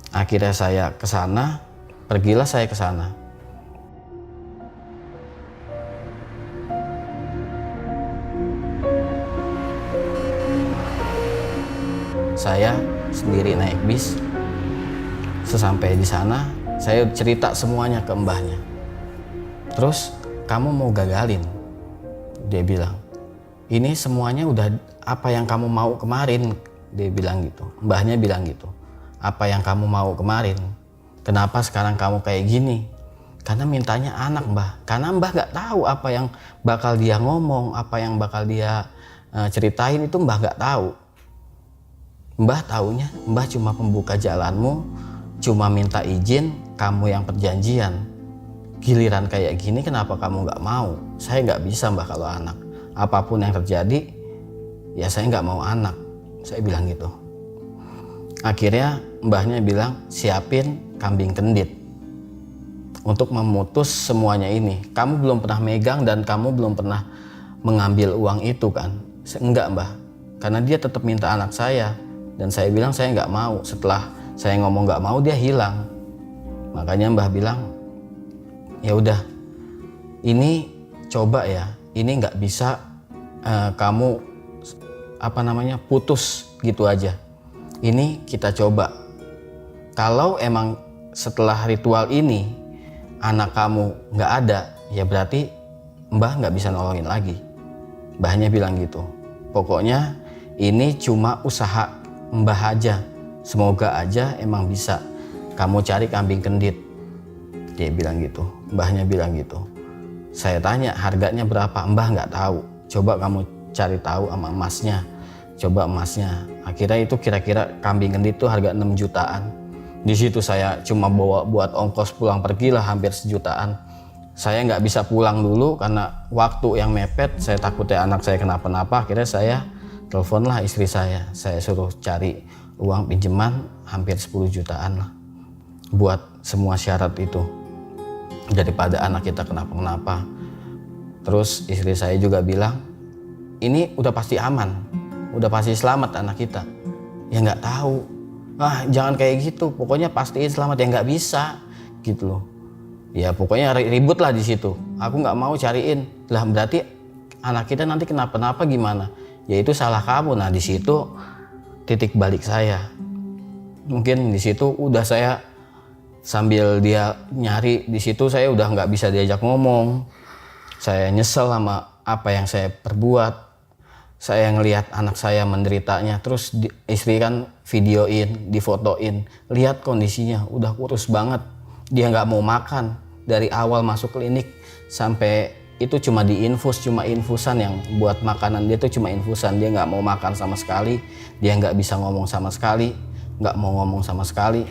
Akhirnya saya ke sana, pergilah saya ke sana. Saya sendiri naik bis. Sesampai di sana, saya cerita semuanya ke mbahnya. Terus, kamu mau gagalin? Dia bilang, ini semuanya udah apa yang kamu mau kemarin. Dia bilang gitu. Mbahnya bilang gitu. Apa yang kamu mau kemarin? Kenapa sekarang kamu kayak gini? Karena mintanya anak, mbah. Karena mbah gak tahu apa yang bakal dia ngomong, apa yang bakal dia ceritain, itu mbah gak tahu. Mbah taunya, mbah cuma pembuka jalanmu, cuma minta izin, kamu yang perjanjian. Giliran kayak gini kenapa kamu nggak mau? Saya nggak bisa mbah kalau anak. Apapun yang terjadi, ya saya nggak mau anak. Saya bilang gitu. Akhirnya mbahnya bilang, siapin kambing kendit untuk memutus semuanya ini. Kamu belum pernah megang dan kamu belum pernah mengambil uang itu kan? Enggak mbah, karena dia tetap minta anak saya. Dan saya bilang saya nggak mau. Setelah saya ngomong nggak mau, dia hilang. Makanya mbah bilang, ya udah, ini coba ya, ini nggak bisa kamu putus gitu aja. Ini kita coba. Kalau emang setelah ritual ini anak kamu nggak ada, ya berarti mbah nggak bisa nolongin lagi. Mbahnya bilang gitu. Pokoknya ini cuma usaha mbah aja. Semoga aja emang bisa kamu cari kambing kendit. Dia bilang gitu. Mbahnya bilang gitu. Saya tanya harganya berapa, mbah nggak tahu. Coba kamu cari tahu sama emasnya. Coba emasnya. Akhirnya itu kira-kira kambing kendit itu harga 6 jutaan. Di situ saya cuma bawa buat ongkos pulang pergi lah hampir 1 jutaan. Saya nggak bisa pulang dulu karena waktu yang mepet. Saya takutnya anak saya kenapa-napa. Akhirnya saya teleponlah istri saya suruh cari uang pinjaman hampir 10 jutaan lah buat semua syarat itu, daripada anak kita kenapa-kenapa. Terus istri saya juga bilang, ini udah pasti aman, udah pasti selamat anak kita. Ya nggak tahu, jangan kayak gitu, pokoknya pastiin selamat. Ya nggak bisa gitu loh. Ya pokoknya ribut lah di situ. Aku nggak mau cariin lah, berarti anak kita nanti kenapa-napa gimana? Ya itu salah kamu. Nah di situ titik balik saya. Mungkin di situ udah saya sambil dia nyari, di situ saya udah nggak bisa diajak ngomong. Saya nyesel sama apa yang saya perbuat. saya ngelihat anak saya menderitanya, terus istri kan videoin, difotoin, lihat kondisinya udah kurus banget, dia nggak mau makan dari awal masuk klinik sampai itu cuma diinfus, cuma infusan yang buat makanan dia tuh cuma infusan, dia nggak mau makan sama sekali, dia nggak bisa ngomong sama sekali, nggak mau ngomong sama sekali,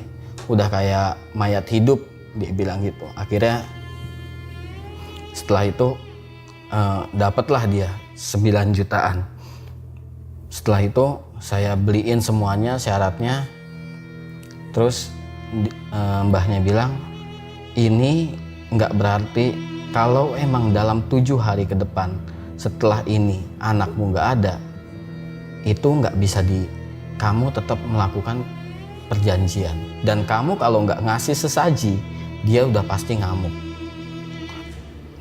udah kayak mayat hidup, dia bilang gitu. Akhirnya setelah itu dapatlah dia 9 jutaan. Setelah itu saya beliin semuanya syaratnya. Terus mbahnya bilang, ini nggak berarti kalau emang dalam 7 hari ke depan setelah ini anakmu nggak ada, itu nggak bisa kamu tetap melakukan perjanjian. Dan kamu kalau nggak ngasih sesaji, dia udah pasti ngamuk.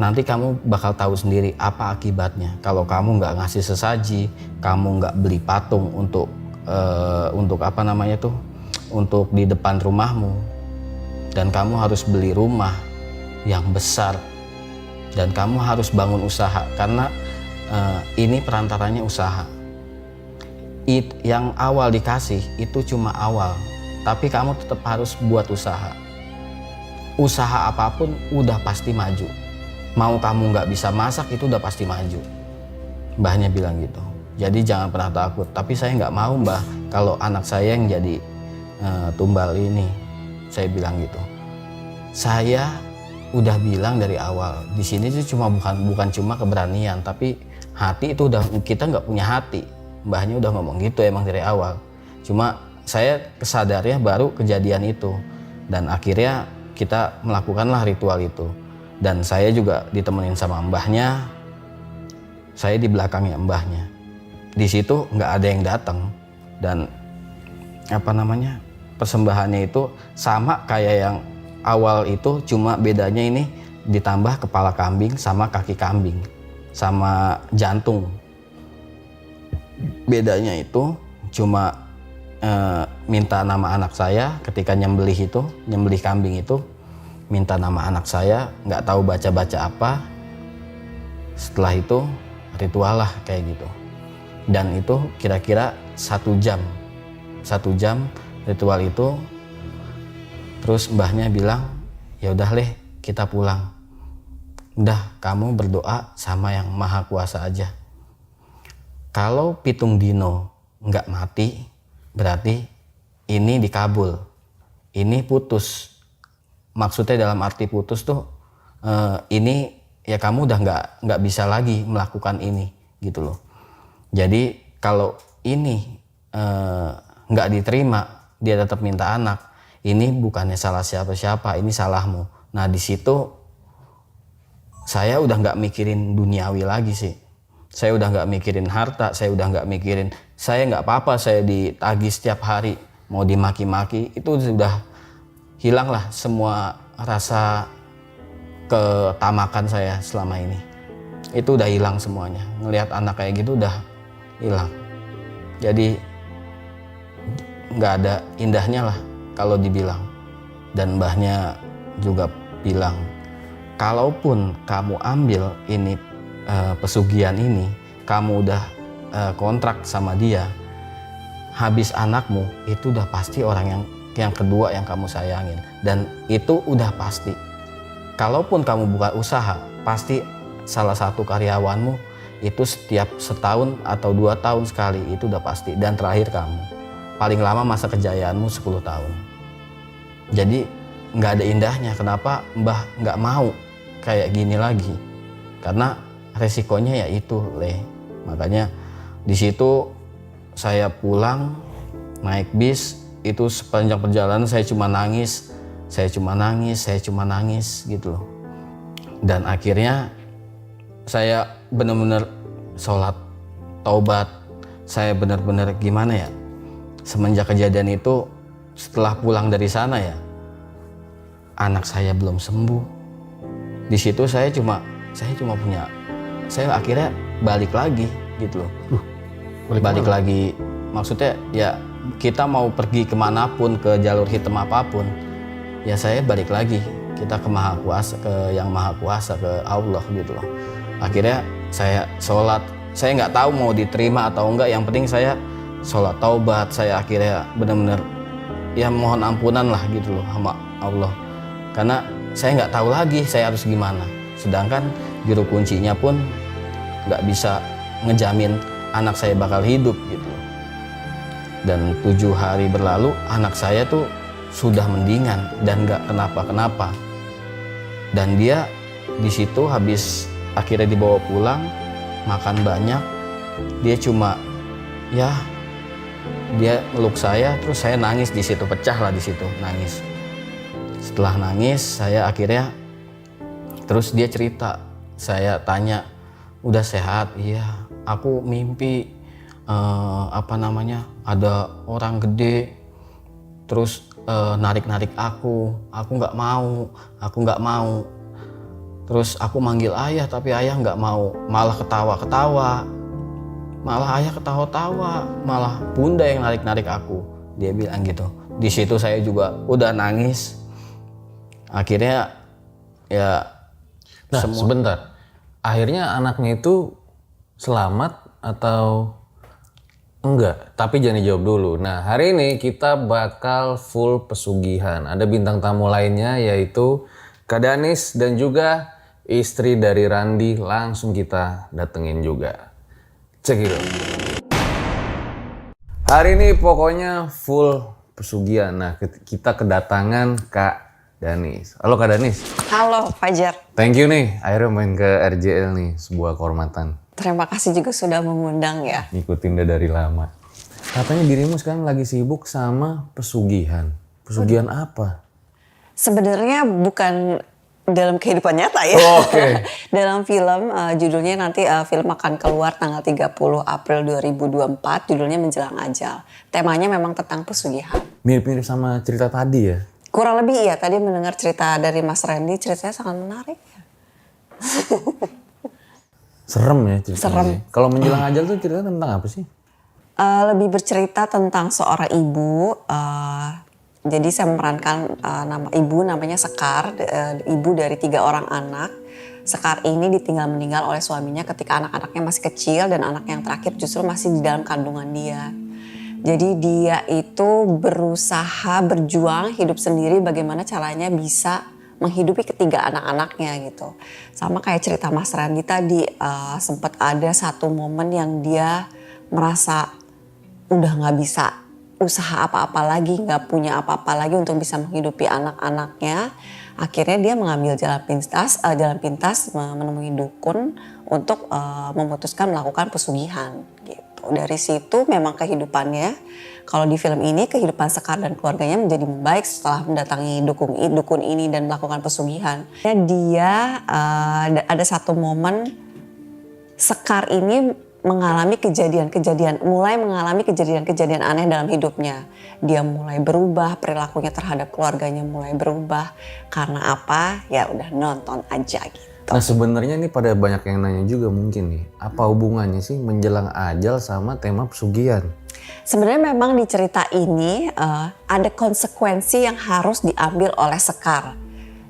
Nanti kamu bakal tahu sendiri apa akibatnya. Kalau kamu nggak ngasih sesaji, kamu nggak beli patung untuk apa namanya tuh, untuk di depan rumahmu, dan kamu harus beli rumah yang besar, dan kamu harus bangun usaha karena ini perantaranya usaha. Yang awal dikasih itu cuma awal, tapi kamu tetap harus buat usaha. Usaha apapun udah pasti maju. Mau kamu nggak bisa masak itu udah pasti maju. Mbahnya bilang gitu. Jadi jangan pernah takut. Tapi saya nggak mau, Mbah, kalau anak saya yang jadi tumbal ini. Saya bilang gitu. Saya udah bilang dari awal. Di sini itu bukan cuma keberanian, tapi hati itu udah, kita nggak punya hati. Mbahnya udah ngomong gitu emang dari awal. Cuma saya kesadarnya baru kejadian itu. Dan akhirnya kita melakukanlah ritual itu. Dan saya juga ditemenin sama mbahnya, saya di belakangnya mbahnya. Di situ nggak ada yang datang, dan apa namanya, persembahannya itu sama kayak yang awal itu, cuma bedanya ini ditambah kepala kambing sama kaki kambing sama jantung. Bedanya itu cuma minta nama anak saya ketika nyembelih kambing itu. Minta nama anak saya, nggak tahu baca-baca apa. Setelah itu ritual lah kayak gitu. Dan itu kira-kira 1 jam ritual itu. Terus mbahnya bilang, ya udah Leh, kita pulang. Udah, kamu berdoa sama yang maha kuasa aja. Kalau pitung dino nggak mati, berarti ini dikabul, ini putus. Maksudnya dalam arti putus tuh ini ya kamu udah nggak bisa lagi melakukan ini gitu loh. Jadi kalau ini nggak diterima, dia tetap minta anak, ini bukannya salah siapa-siapa, ini salahmu. Nah di situ saya udah nggak mikirin duniawi lagi sih. Saya udah nggak mikirin harta, saya udah nggak mikirin, saya nggak apa-apa saya ditagih setiap hari, mau dimaki-maki, itu sudah hilang lah semua rasa ketamakan saya selama ini. Itu udah hilang semuanya. Ngelihat anak kayak gitu udah hilang. Jadi nggak ada indahnya lah kalau dibilang. Dan mbahnya juga bilang, kalaupun kamu ambil ini pesugihan ini, kamu udah kontrak sama dia, habis anakmu itu udah pasti orang yang kedua yang kamu sayangin, dan itu udah pasti. Kalaupun kamu buka usaha, pasti salah satu karyawanmu itu setiap setahun atau 2 tahun sekali, itu udah pasti. Dan terakhir kamu, paling lama masa kejayaanmu 10 tahun. Jadi nggak ada indahnya. Kenapa Mbah nggak mau kayak gini lagi? Karena resikonya ya itu, Leh. Makanya di situ saya pulang naik bis. Itu sepanjang perjalanan saya cuma nangis gitu loh. Dan akhirnya saya benar-benar sholat taubat. Saya benar-benar gimana ya, semenjak kejadian itu, setelah pulang dari sana ya, anak saya belum sembuh. Di situ saya akhirnya balik lagi gitu loh. Balik lagi, maksudnya ya kita mau pergi kemanapun, ke jalur hitam apapun, ya saya balik lagi, kita ke Yang Maha Kuasa, ke Allah gitu loh. Akhirnya saya sholat saya nggak tahu mau diterima atau enggak. Yang penting saya sholat taubat, saya akhirnya benar-benar ya mohon ampunan lah gitu loh sama Allah, karena saya nggak tahu lagi saya harus gimana. Sedangkan juru kuncinya pun nggak bisa ngejamin anak saya bakal hidup gitu. Dan 7 hari berlalu anak saya tuh sudah mendingan dan nggak kenapa-kenapa. Dan dia di situ habis akhirnya dibawa pulang, makan banyak. Dia cuma ya dia meluk saya, terus saya nangis di situ, pecah lah di situ, nangis. Setelah nangis saya akhirnya terus dia cerita, saya tanya, udah sehat? Iya, aku mimpi ada orang gede terus narik-narik aku nggak mau. Terus aku manggil ayah tapi ayah nggak mau, malah ketawa-ketawa, malah ayah ketawa-tawa, malah bunda yang narik-narik aku, dia bilang gitu. Di situ saya juga udah nangis. Akhirnya ya Sebentar, akhirnya anaknya itu selamat atau enggak? Tapi jangan dijawab dulu. Nah, hari ini kita bakal full pesugihan. Ada bintang tamu lainnya yaitu Kak Danis dan juga istri dari Randi. Langsung kita datengin juga. Cek itu. Hari ini pokoknya full pesugihan. Nah, kita kedatangan Kak Danis. Halo Kak Danis. Halo Fajar. Thank you nih, akhirnya main ke RJL nih, sebuah kehormatan. Terima kasih juga sudah mengundang ya. Ngikutin udah dari lama. Katanya dirimu sekarang lagi sibuk sama pesugihan. Pesugihan apa? Sebenarnya bukan dalam kehidupan nyata ya. Oh, oke. Dalam film, judulnya nanti film akan keluar tanggal 30 April 2024, judulnya Menjelang Ajal. Temanya memang tentang pesugihan. Mirip-mirip sama cerita tadi ya? Kurang lebih iya, tadi mendengar cerita dari Mas Randy, ceritanya sangat menarik ya. Serem ya ceritanya. Serem. Kalau Menjelang Ajal tuh ceritanya tentang apa sih? Lebih bercerita tentang seorang ibu. Jadi saya memerankan nama ibu, namanya Sekar, ibu dari 3 orang anak. Sekar ini ditinggal meninggal oleh suaminya ketika anak-anaknya masih kecil dan anak yang terakhir justru masih di dalam kandungan dia. Jadi dia itu berusaha berjuang hidup sendiri bagaimana caranya bisa menghidupi ketiga anak-anaknya gitu. Sama kayak cerita Mas Randy tadi, sempat ada satu momen yang dia merasa udah gak bisa usaha apa-apa lagi, gak punya apa-apa lagi untuk bisa menghidupi anak-anaknya. Akhirnya dia mengambil jalan pintas menemui dukun untuk memutuskan melakukan pesugihan gitu. Dari situ memang kehidupannya, kalau di film ini kehidupan Sekar dan keluarganya menjadi membaik setelah mendatangi dukun ini dan melakukan pesugihan. Dia ada satu momen Sekar ini mulai mengalami kejadian-kejadian aneh dalam hidupnya. Dia mulai berubah, perilakunya terhadap keluarganya mulai berubah. Karena apa? Ya udah nonton aja gitu. Nah sebenarnya ini pada banyak yang nanya juga mungkin nih, apa hubungannya sih Menjelang Ajal sama tema pesugihan? Sebenarnya memang di cerita ini ada konsekuensi yang harus diambil oleh Sekar.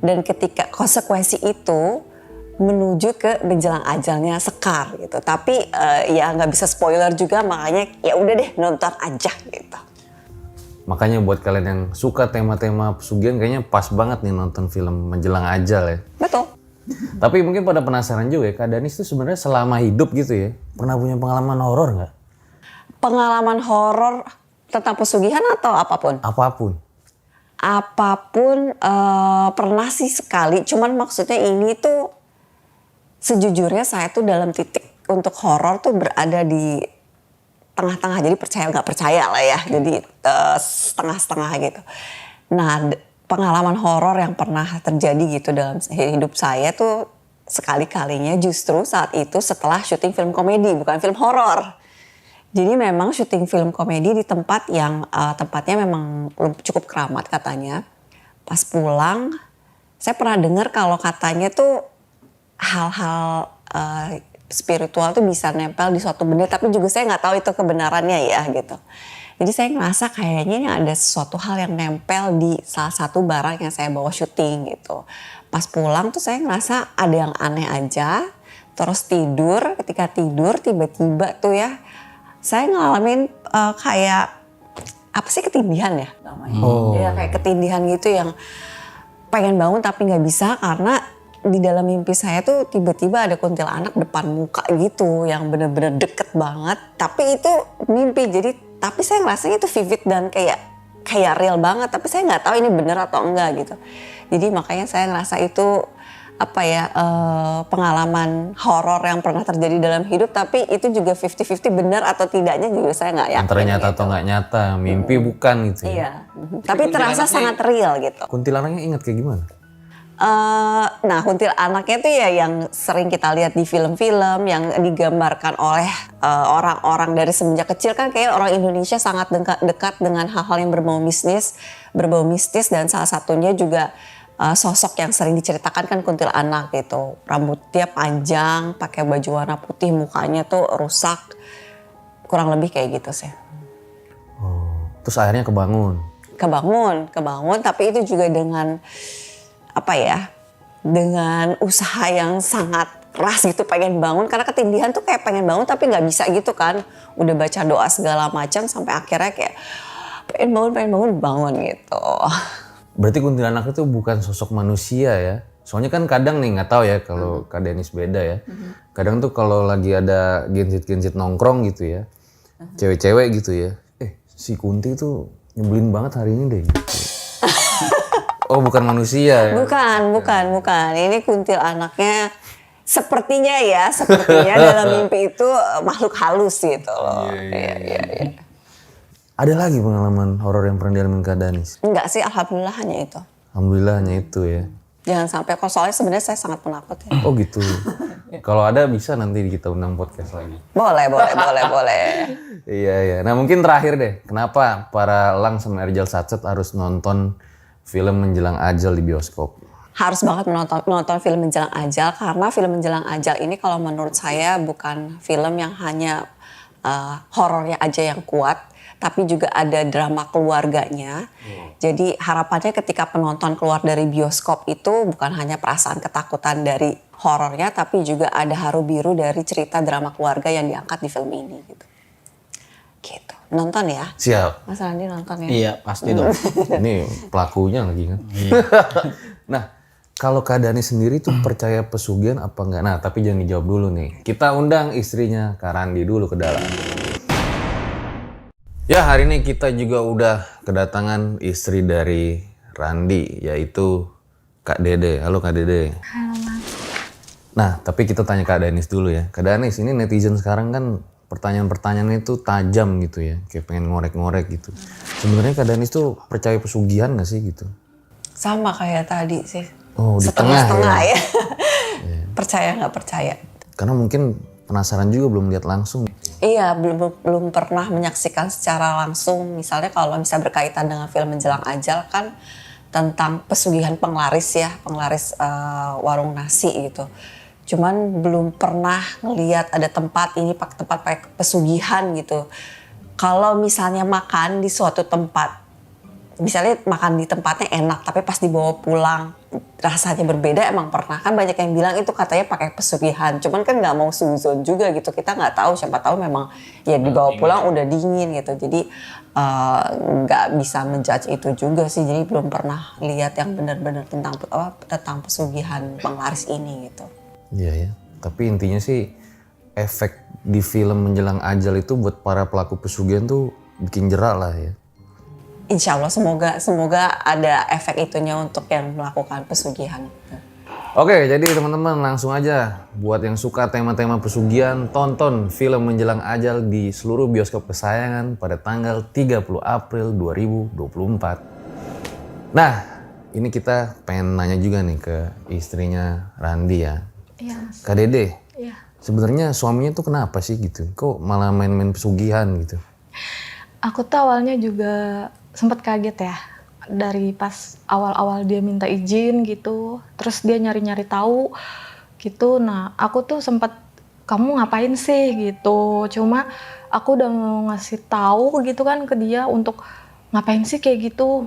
Dan ketika konsekuensi itu menuju ke menjelang ajalnya Sekar gitu. Tapi ya nggak bisa spoiler juga, makanya ya udah deh nonton aja gitu. Makanya buat kalian yang suka tema-tema pesugihan kayaknya pas banget nih nonton film Menjelang Ajal ya. Betul. Tapi mungkin pada penasaran juga ya, Kak Danis itu sebenarnya selama hidup gitu ya, pernah punya pengalaman horor nggak? Pengalaman horor tentang pesugihan atau apapun? Apapun. Apapun pernah sih sekali, cuman maksudnya ini tuh sejujurnya saya tuh dalam titik untuk horor tuh berada di tengah-tengah, jadi percaya nggak percaya lah ya, jadi setengah-setengah gitu. Nah pengalaman horor yang pernah terjadi gitu dalam hidup saya tuh sekali-kalinya justru saat itu setelah syuting film komedi, bukan film horor. Jadi memang syuting film komedi di tempat yang tempatnya memang cukup keramat katanya. Pas pulang saya pernah dengar kalau katanya tuh hal-hal spiritual tuh bisa nempel di suatu benda, tapi juga saya nggak tahu itu kebenarannya ya gitu. Jadi saya ngerasa kayaknya ada sesuatu hal yang nempel di salah satu barang yang saya bawa syuting gitu. Pas pulang tuh saya ngerasa ada yang aneh aja. Terus tidur, ketika tidur tiba-tiba tuh ya saya ngalamin kayak apa sih, ketindihan ya namanya. Ya kayak ketindihan gitu yang pengen bangun tapi nggak bisa karena di dalam mimpi saya tuh tiba-tiba ada kuntilanak depan muka gitu yang bener-bener deket banget. Tapi itu mimpi, jadi tapi saya ngerasanya itu vivid dan kayak real banget. Tapi saya nggak tahu ini bener atau enggak gitu. Jadi makanya saya ngerasa itu apa ya, pengalaman horor yang pernah terjadi dalam hidup. Tapi itu juga 50-50 benar atau tidaknya juga saya nggak yakin. Antara nyata gitu. atau nggak nyata, mimpi bukan gitu ya. Iya. Tapi terasa sangat real gitu. Kuntilanaknya ingat kayak gimana? Nah kuntilanaknya itu ya yang sering kita lihat di film-film yang digambarkan oleh orang-orang dari semenjak kecil kan, kayak orang Indonesia sangat dekat dengan hal-hal yang berbau mistis dan salah satunya juga sosok yang sering diceritakan kan kuntilanak gitu. Rambutnya panjang, pakai baju warna putih, mukanya tuh rusak, kurang lebih kayak gitu sih. Terus akhirnya kebangun. Kebangun, tapi itu juga dengan apa ya, dengan usaha yang sangat keras gitu, pengen bangun karena ketindihan tuh kayak pengen bangun tapi nggak bisa gitu kan, udah baca doa segala macam sampai akhirnya kayak pengen bangun gitu. Berarti kuntilanak itu bukan sosok manusia ya? Soalnya kan kadang nih, nggak tahu ya kalau Kak Denis beda ya. Kadang tuh kalau lagi ada gensit-gensit nongkrong gitu ya, cewek-cewek gitu ya, si Kunti tuh nyebelin banget hari ini deh gitu. Oh bukan manusia ya? Bukan. Ini kuntilanaknya sepertinya dalam mimpi itu makhluk halus gitu loh. Iya. Ada lagi pengalaman horor yang pernah dialami Kak Danis? Enggak sih, alhamdulillah hanya itu. Alhamdulillah hanya itu ya. Jangan sampai, kok soalnya sebenarnya saya sangat penakut ya. Oh gitu. Kalau ada bisa nanti kita undang podcast lagi. Boleh. Iya. Nah mungkin terakhir deh, kenapa para Lang sama Erjal Satset harus nonton film Menjelang Ajal di bioskop? Harus banget menonton film Menjelang Ajal karena film Menjelang Ajal ini kalau menurut saya bukan film yang hanya horornya aja yang kuat, tapi juga ada drama keluarganya. Jadi harapannya ketika penonton keluar dari bioskop itu bukan hanya perasaan ketakutan dari horornya, tapi juga ada haru biru dari cerita drama keluarga yang diangkat di film ini gitu. Gitu. Nonton ya? Siap. Mas Randi nonton ya? Iya pasti dong. Ini pelakunya lagi kan. Nah, kalau Kak Dani sendiri tuh percaya pesugihan apa enggak? Nah, tapi jangan dijawab dulu nih. Kita undang istrinya Kak Randi dulu ke dalam. Ya, hari ini kita juga udah kedatangan istri dari Randi, yaitu Kak Dede. Halo Kak Dede. Halo Mas. Nah, tapi kita tanya Kak Danis dulu ya. Kak Danis, ini netizen sekarang kan pertanyaan-pertanyaannya itu tajam gitu ya. Kayak pengen ngorek-ngorek gitu. Sebenarnya Kak Danis tuh percaya pesugihan gak sih gitu? Sama kayak tadi sih. Oh, di tengah Setengah-setengah ya. ya. Percaya nggak percaya. Karena mungkin penasaran juga belum lihat langsung. Iya, belum pernah menyaksikan secara langsung. Misalnya kalau misalnya berkaitan dengan film Menjelang Ajal kan tentang pesugihan penglaris ya, penglaris warung nasi gitu. Cuman belum pernah ngelihat ada tempat pakai pesugihan gitu. Kalau misalnya makan di suatu tempat, misalnya makan di tempatnya enak, tapi pas dibawa pulang rasanya berbeda, emang pernah kan banyak yang bilang itu katanya pakai pesugihan. Cuman kan nggak mau suzon juga gitu, kita nggak tahu, siapa tahu memang ya dibawa pulang udah dingin gitu. Jadi nggak bisa menjudge itu juga sih. Jadi belum pernah lihat yang benar-benar tentang pesugihan penglaris ini gitu. Iya ya. Tapi intinya sih efek di film Menjelang Ajal itu buat para pelaku pesugihan tuh bikin jerak lah ya. Insya Allah semoga ada efek itunya untuk yang melakukan pesugihan. Oke, jadi teman-teman langsung aja buat yang suka tema-tema pesugihan, tonton film Menjelang Ajal di seluruh bioskop kesayangan pada tanggal 30 April 2024. Nah, ini kita pengen nanya juga nih ke istrinya Randi ya. Iya Mas. Kak Dede, Iya. sebenarnya suaminya tuh kenapa sih gitu? Kok malah main-main pesugihan gitu? Aku tuh awalnya juga sempat kaget ya. Dari pas awal-awal dia minta izin gitu, terus dia nyari-nyari tahu gitu. Nah, aku tuh sempat, kamu ngapain sih gitu. Cuma aku udah mau ngasih tahu gitu kan ke dia untuk ngapain sih kayak gitu.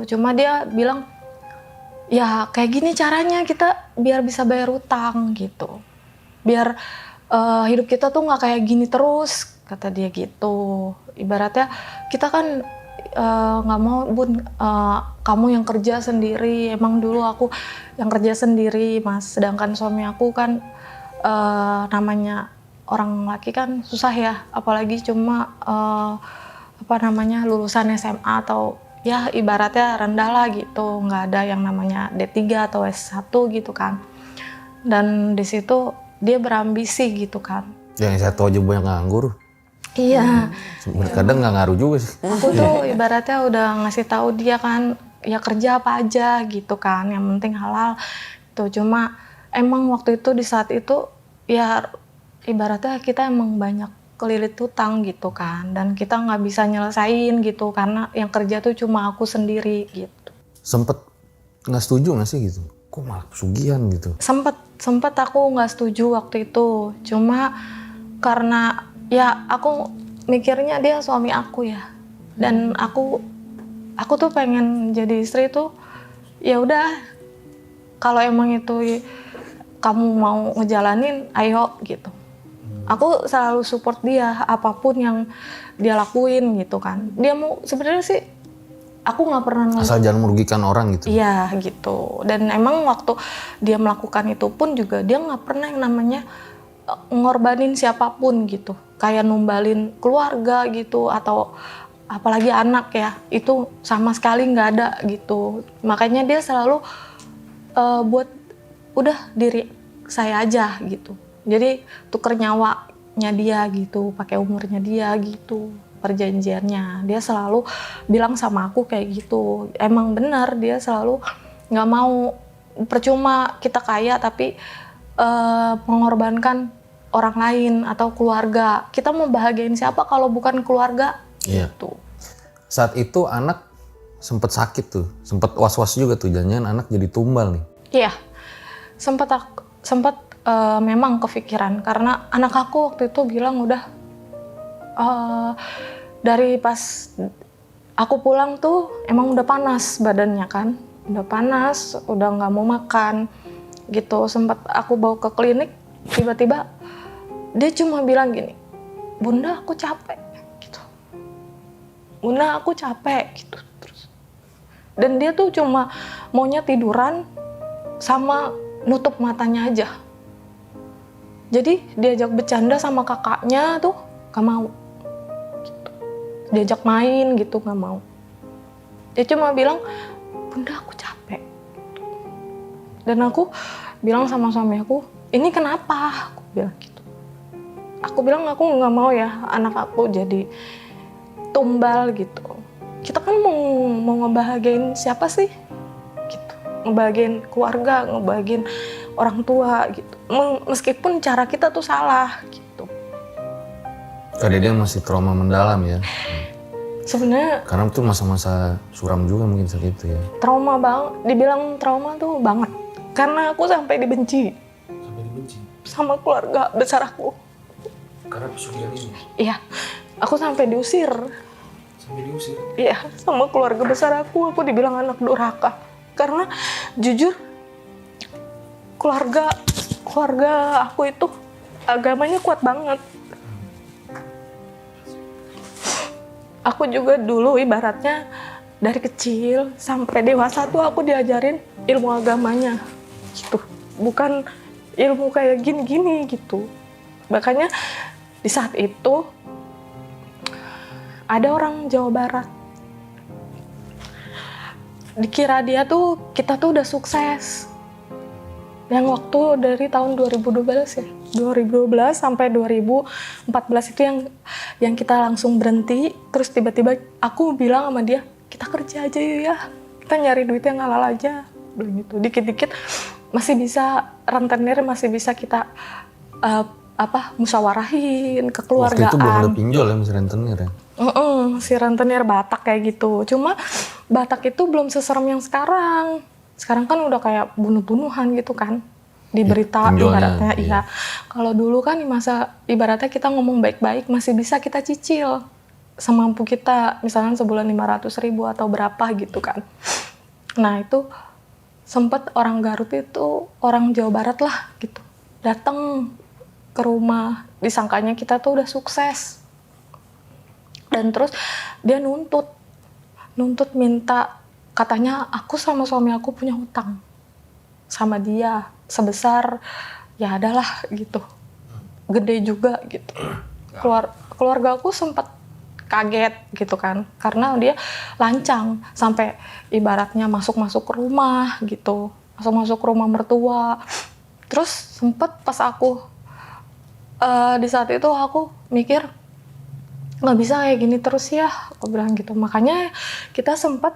Cuma dia bilang, ya kayak gini caranya kita biar bisa bayar utang gitu. biar hidup kita tuh nggak kayak gini terus, kata dia gitu. Ibaratnya kita kan nggak mau Bun, kamu yang kerja sendiri. Emang dulu aku yang kerja sendiri Mas, sedangkan suami aku kan namanya orang laki kan susah ya, apalagi cuma lulusan SMA atau ya ibaratnya rendah lah gitu, nggak ada yang namanya D3 atau S1 gitu kan. Dan di situ dia berambisi gitu kan. Yang satu aja banyak nganggur. Iya. Kadang nggak ngaruh juga sih. Aku tuh ibaratnya udah ngasih tahu dia kan, ya kerja apa aja gitu kan, yang penting halal. Tuh cuma emang waktu itu di saat itu ya ibaratnya kita emang banyak kelilit hutang gitu kan, dan kita nggak bisa nyelesain gitu karena yang kerja tuh cuma aku sendiri gitu. Sempet nggak setuju nggak sih gitu? Kok malah pesugihan gitu? Sempet aku nggak setuju waktu itu, cuma karena ya aku mikirnya dia suami aku ya, dan aku tuh pengen jadi istri tuh ya udah, kalau emang itu kamu mau ngejalanin ayo gitu. Aku selalu support dia apapun yang dia lakuin gitu kan. Dia mau sebenarnya sih aku nggak pernah asal jangan merugikan orang gitu. Iya gitu. Dan emang waktu dia melakukan itu pun juga dia nggak pernah yang namanya ngorbanin siapapun gitu, kayak numbalin keluarga gitu atau apalagi anak ya, itu sama sekali nggak ada gitu. Makanya dia selalu buat udah diri saya aja gitu. Jadi tuker nyawanya dia gitu, pakai umurnya dia gitu, perjanjiannya. Dia selalu bilang sama aku kayak gitu. Emang benar dia selalu nggak mau, percuma kita kaya tapi mengorbankan orang lain atau keluarga. Kita mau bahagiain siapa kalau bukan keluarga? Iya. Gitu. Saat itu anak sempet sakit tuh, sempet was-was juga tuh, jangan-jangan anak jadi tumbal nih. Iya, sempat memang kepikiran karena anak aku waktu itu bilang udah dari pas aku pulang tuh emang udah panas badannya kan, udah panas, udah nggak mau makan gitu. Sempat aku bawa ke klinik, tiba-tiba dia cuma bilang gini, Bunda aku capek gitu, Bunda aku capek gitu terus. Dan dia tuh cuma maunya tiduran sama nutup matanya aja. Jadi diajak bercanda sama kakaknya tuh gak mau gitu. Diajak main gitu gak mau. Dia cuma bilang, Bunda aku capek. Dan aku bilang sama suami aku, ini kenapa? Aku bilang gitu. Aku bilang aku gak mau ya anak aku jadi tumbal gitu. Kita kan mau ngebahagiain siapa sih? Gitu. Ngebahagiain keluarga, ngebahagiain orang tua gitu. Meskipun cara kita tuh salah gitu. Karena dia masih trauma mendalam ya. Sebenarnya Karena itu masa-masa suram juga mungkin saat itu ya. trauma banget, dibilang trauma tuh banget. Karena aku sampai dibenci. Sampai dibenci? Sama keluarga besar aku. Karena pesugihan ini? Iya, aku sampai diusir. Sampai diusir? Iya, sama keluarga besar aku dibilang anak durhaka. Karena jujur, keluarga aku itu agamanya kuat banget. Aku juga dulu ibaratnya dari kecil sampai dewasa tuh aku diajarin ilmu agamanya gitu. Bukan ilmu kayak gini-gini gitu. Makanya di saat itu ada orang Jawa Barat. Dikira dia tuh, kita tuh udah sukses. Yang waktu dari tahun 2012 ya. 2012 sampai 2014 itu yang kita langsung berhenti. Terus tiba-tiba aku bilang sama dia, kita kerja aja yuk ya. Kita nyari duit yang halal aja. Gitu. Dikit-dikit masih bisa rentenir, masih bisa kita musyawarahin kekeluargaan. Waktu itu belum ada pinjol ya, masih rentenir ya? Si rentenir Batak kayak gitu. Cuma Batak itu belum seserem yang sekarang. Sekarang kan udah kayak bunuh-bunuhan gitu kan. Di berita ibaratnya. Iya. Kalau dulu kan di masa ibaratnya kita ngomong baik-baik masih bisa kita cicil. Semampu kita. Misalnya sebulan 500.000 atau berapa gitu kan. Nah itu sempat orang Garut itu, orang Jawa Barat lah gitu. Datang ke rumah, disangkanya kita tuh udah sukses. Dan terus dia nuntut minta, katanya aku sama suami aku punya hutang sama dia sebesar ya adalah gitu, gede juga gitu. Keluarga aku sempat kaget gitu kan, karena dia lancang sampai ibaratnya masuk ke rumah gitu, masuk ke rumah mertua. Terus sempet pas aku di saat itu aku mikir nggak bisa kayak gini terus ya, aku bilang gitu. Makanya kita sempat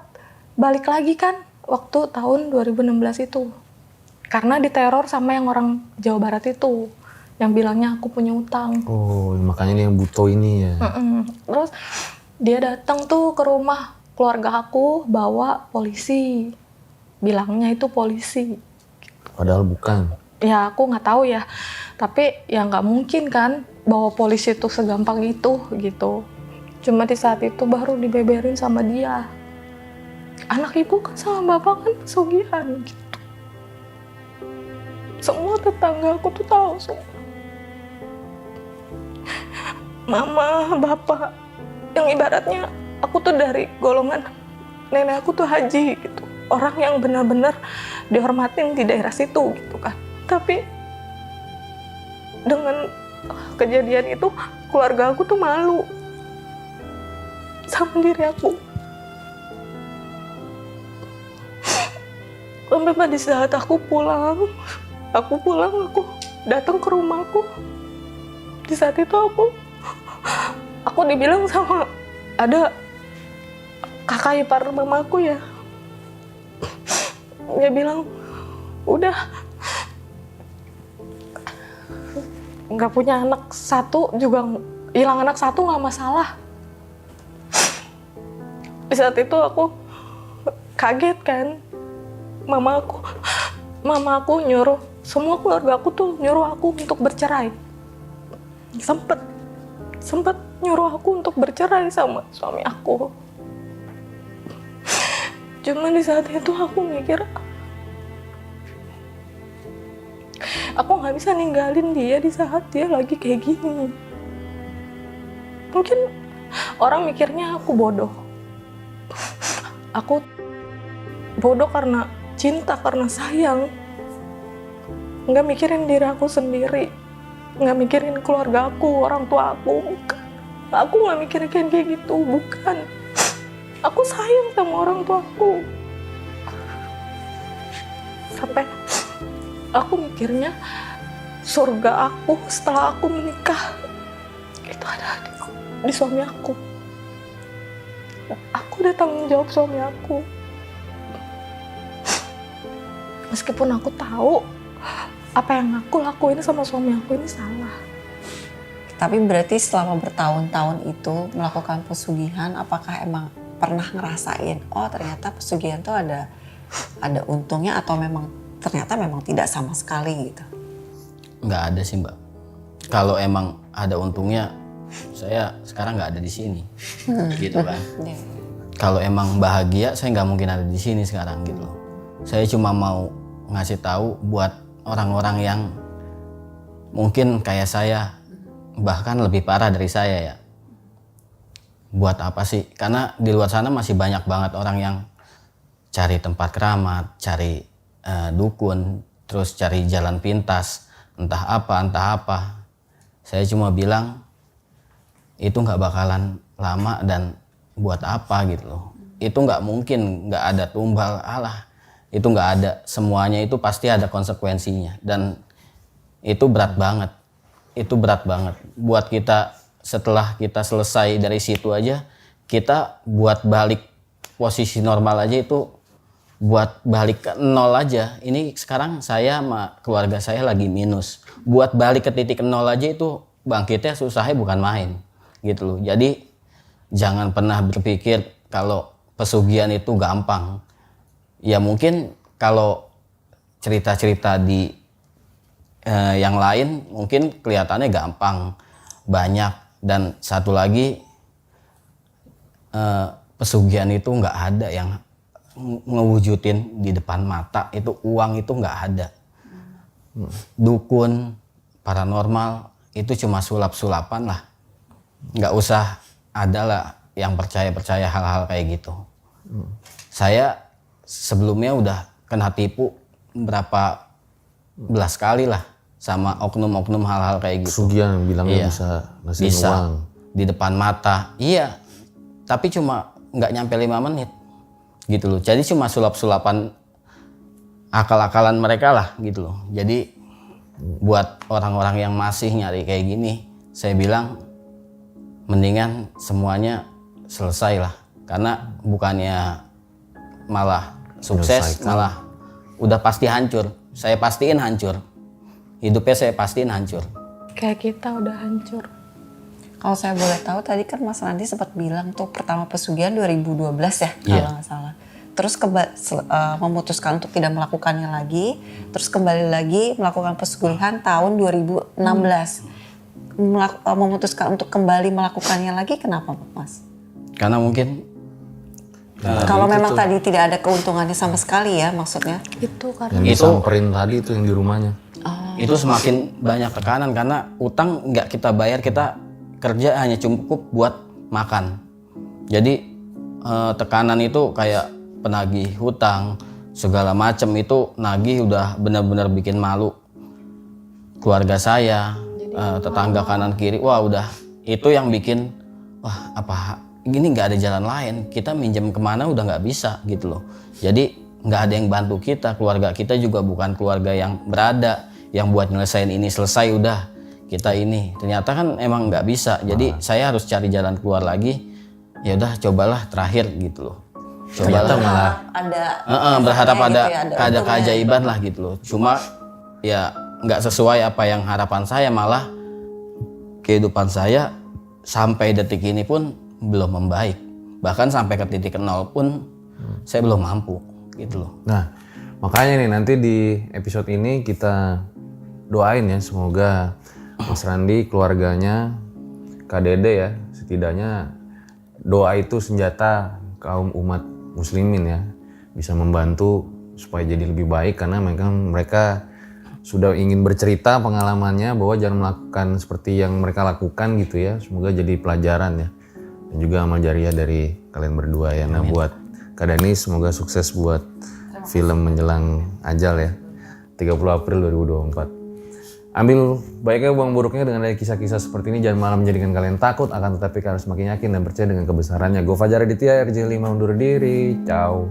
balik lagi kan waktu tahun 2016 itu, karena diteror sama yang orang Jawa Barat itu yang bilangnya aku punya utang. Oh, makanya dia yang buto ini ya. Terus dia datang tuh ke rumah keluarga aku bawa polisi, bilangnya itu polisi. Padahal bukan. Ya aku nggak tahu ya, tapi ya nggak mungkin kan bawa polisi itu segampang itu gitu. Cuma di saat itu baru dibeberin sama dia. Anak ibu kan sama bapak kan pesugihan gitu. Semua tetangga aku tuh tahu semua. Mama, bapak, yang ibaratnya aku tuh dari golongan nenek aku tuh haji gitu. Orang yang benar-benar dihormatin di daerah situ gitu kan. Tapi dengan kejadian itu keluarga aku tuh malu sama diri aku. Sampai pada saat aku pulang, aku datang ke rumahku. Di saat itu aku dibilang sama ada kakak ipar mamaku ya. Dia bilang, udah nggak punya anak satu juga, hilang anak satu nggak masalah. Di saat itu aku kaget kan. Mama aku nyuruh, semua keluarga aku tuh nyuruh aku untuk bercerai. Sempet nyuruh aku untuk bercerai sama suami aku. Cuma di saat itu aku mikir, aku nggak bisa ninggalin dia di saat dia lagi kayak gini. Mungkin orang mikirnya aku bodoh. Aku bodoh karena cinta, karena sayang. Nggak mikirin diri aku sendiri, nggak mikirin keluarga aku, orang tua aku, bukan. Aku nggak mikirin kayak gitu, bukan. Aku sayang sama orang tua aku. Sampai aku mikirnya surga aku setelah aku menikah itu ada di suami aku. Aku udah tanggung jawab suami aku. Meskipun aku tahu apa yang aku lakuin sama suami aku ini salah. Tapi berarti selama bertahun-tahun itu melakukan pesugihan, apakah emang pernah ngerasain, oh ternyata pesugihan tuh ada untungnya, atau ternyata memang tidak sama sekali gitu? Nggak ada sih Mbak. Kalau emang ada untungnya, saya sekarang nggak ada di sini, gitu kan. Kalau emang bahagia, saya nggak mungkin ada di sini sekarang gitu loh. Saya cuma mau ngasih tahu buat orang-orang yang mungkin kayak saya, bahkan lebih parah dari saya ya. Buat apa sih? Karena di luar sana masih banyak banget orang yang cari tempat keramat, cari dukun, terus cari jalan pintas, entah apa. Saya cuma bilang itu nggak bakalan lama dan buat apa gitu loh. Itu nggak mungkin, nggak ada tumbal, alah. Itu nggak ada, semuanya itu pasti ada konsekuensinya, dan itu berat banget. Itu berat banget buat kita. Setelah kita selesai dari situ aja, kita buat balik posisi normal aja itu, buat balik ke nol aja. Ini sekarang saya sama keluarga saya lagi minus. Buat balik ke titik nol aja itu bangkitnya susahnya bukan main gitu loh. Jadi jangan pernah berpikir kalau pesugihan itu gampang. Ya mungkin kalau cerita-cerita di yang lain mungkin kelihatannya gampang, banyak. Dan satu lagi, pesugihan itu nggak ada yang ngewujudin di depan mata. Itu uang itu nggak ada. Dukun, paranormal itu cuma sulap-sulapan lah. Nggak usah ada lah yang percaya-percaya hal-hal kayak gitu. Saya sebelumnya udah kena tipu berapa belas kali lah sama oknum-oknum hal-hal kayak gitu. Sugihan bilangnya Iya. bisa ngasihin Bisa uang. di depan mata. Iya. Tapi cuma nggak nyampe 5 menit. Gitu loh. Jadi cuma sulap-sulapan akal-akalan mereka lah gitu loh. Jadi buat orang-orang yang masih nyari kayak gini, saya bilang mendingan semuanya selesai lah. Karena bukannya malah sukses, malah udah pasti hancur. Saya pastiin hancur. Hidupnya saya pastiin hancur. Kayak kita udah hancur. Kalau saya boleh tahu tadi kan Mas Randi sempat bilang tuh pertama pesugihan 2012 ya Iya. kalau nggak salah. Terus memutuskan untuk tidak melakukannya lagi, terus kembali lagi melakukan pesugihan tahun 2016. Memutuskan untuk kembali melakukannya lagi kenapa Mas? Karena mungkin Kalau memang tadi tidak ada keuntungannya sama sekali ya maksudnya. Itu karena Yang disamperin tadi itu yang di rumahnya. itu semakin banyak tekanan karena utang nggak kita bayar, kita kerja hanya cukup buat makan. Jadi tekanan itu kayak penagih hutang segala macam itu nagih udah benar-benar bikin malu keluarga saya, tetangga kanan kiri. Wah udah itu yang bikin wah apa gini nggak ada jalan lain, kita minjem kemana udah nggak bisa gitu loh. Jadi nggak ada yang bantu kita, keluarga kita juga bukan keluarga yang berada yang buat nyelesain ini selesai udah kita ini. Ternyata kan emang nggak bisa, jadi saya harus cari jalan keluar lagi. Ya udah cobalah terakhir gitu loh. Ternyata malah Ada Berharap ada gitu ya, ada untungnya. keajaiban lah gitu loh. Cuma ya nggak sesuai apa yang harapan saya, malah kehidupan saya sampai detik ini pun belum membaik. Bahkan sampai ke titik nol pun saya belum mampu gitu loh. Nah, makanya nih nanti di episode ini kita doain ya semoga Mas Randi, keluarganya, Kak Dede ya, setidaknya doa itu senjata kaum umat muslimin ya, bisa membantu supaya jadi lebih baik karena mereka sudah ingin bercerita pengalamannya bahwa jangan melakukan seperti yang mereka lakukan gitu ya. Semoga jadi pelajaran ya. Dan juga amal jariah dari kalian berdua ya. Nah buat Kak Dani semoga sukses buat film Menjelang Ajal ya. 30 April 2024. Ambil baiknya buang buruknya dengan ada kisah-kisah seperti ini. Jangan malah menjadikan kalian takut, akan tetapi kalian semakin yakin dan percaya dengan kebesarannya. Gue Fajar Aditya, RJ5 undur diri. Ciao.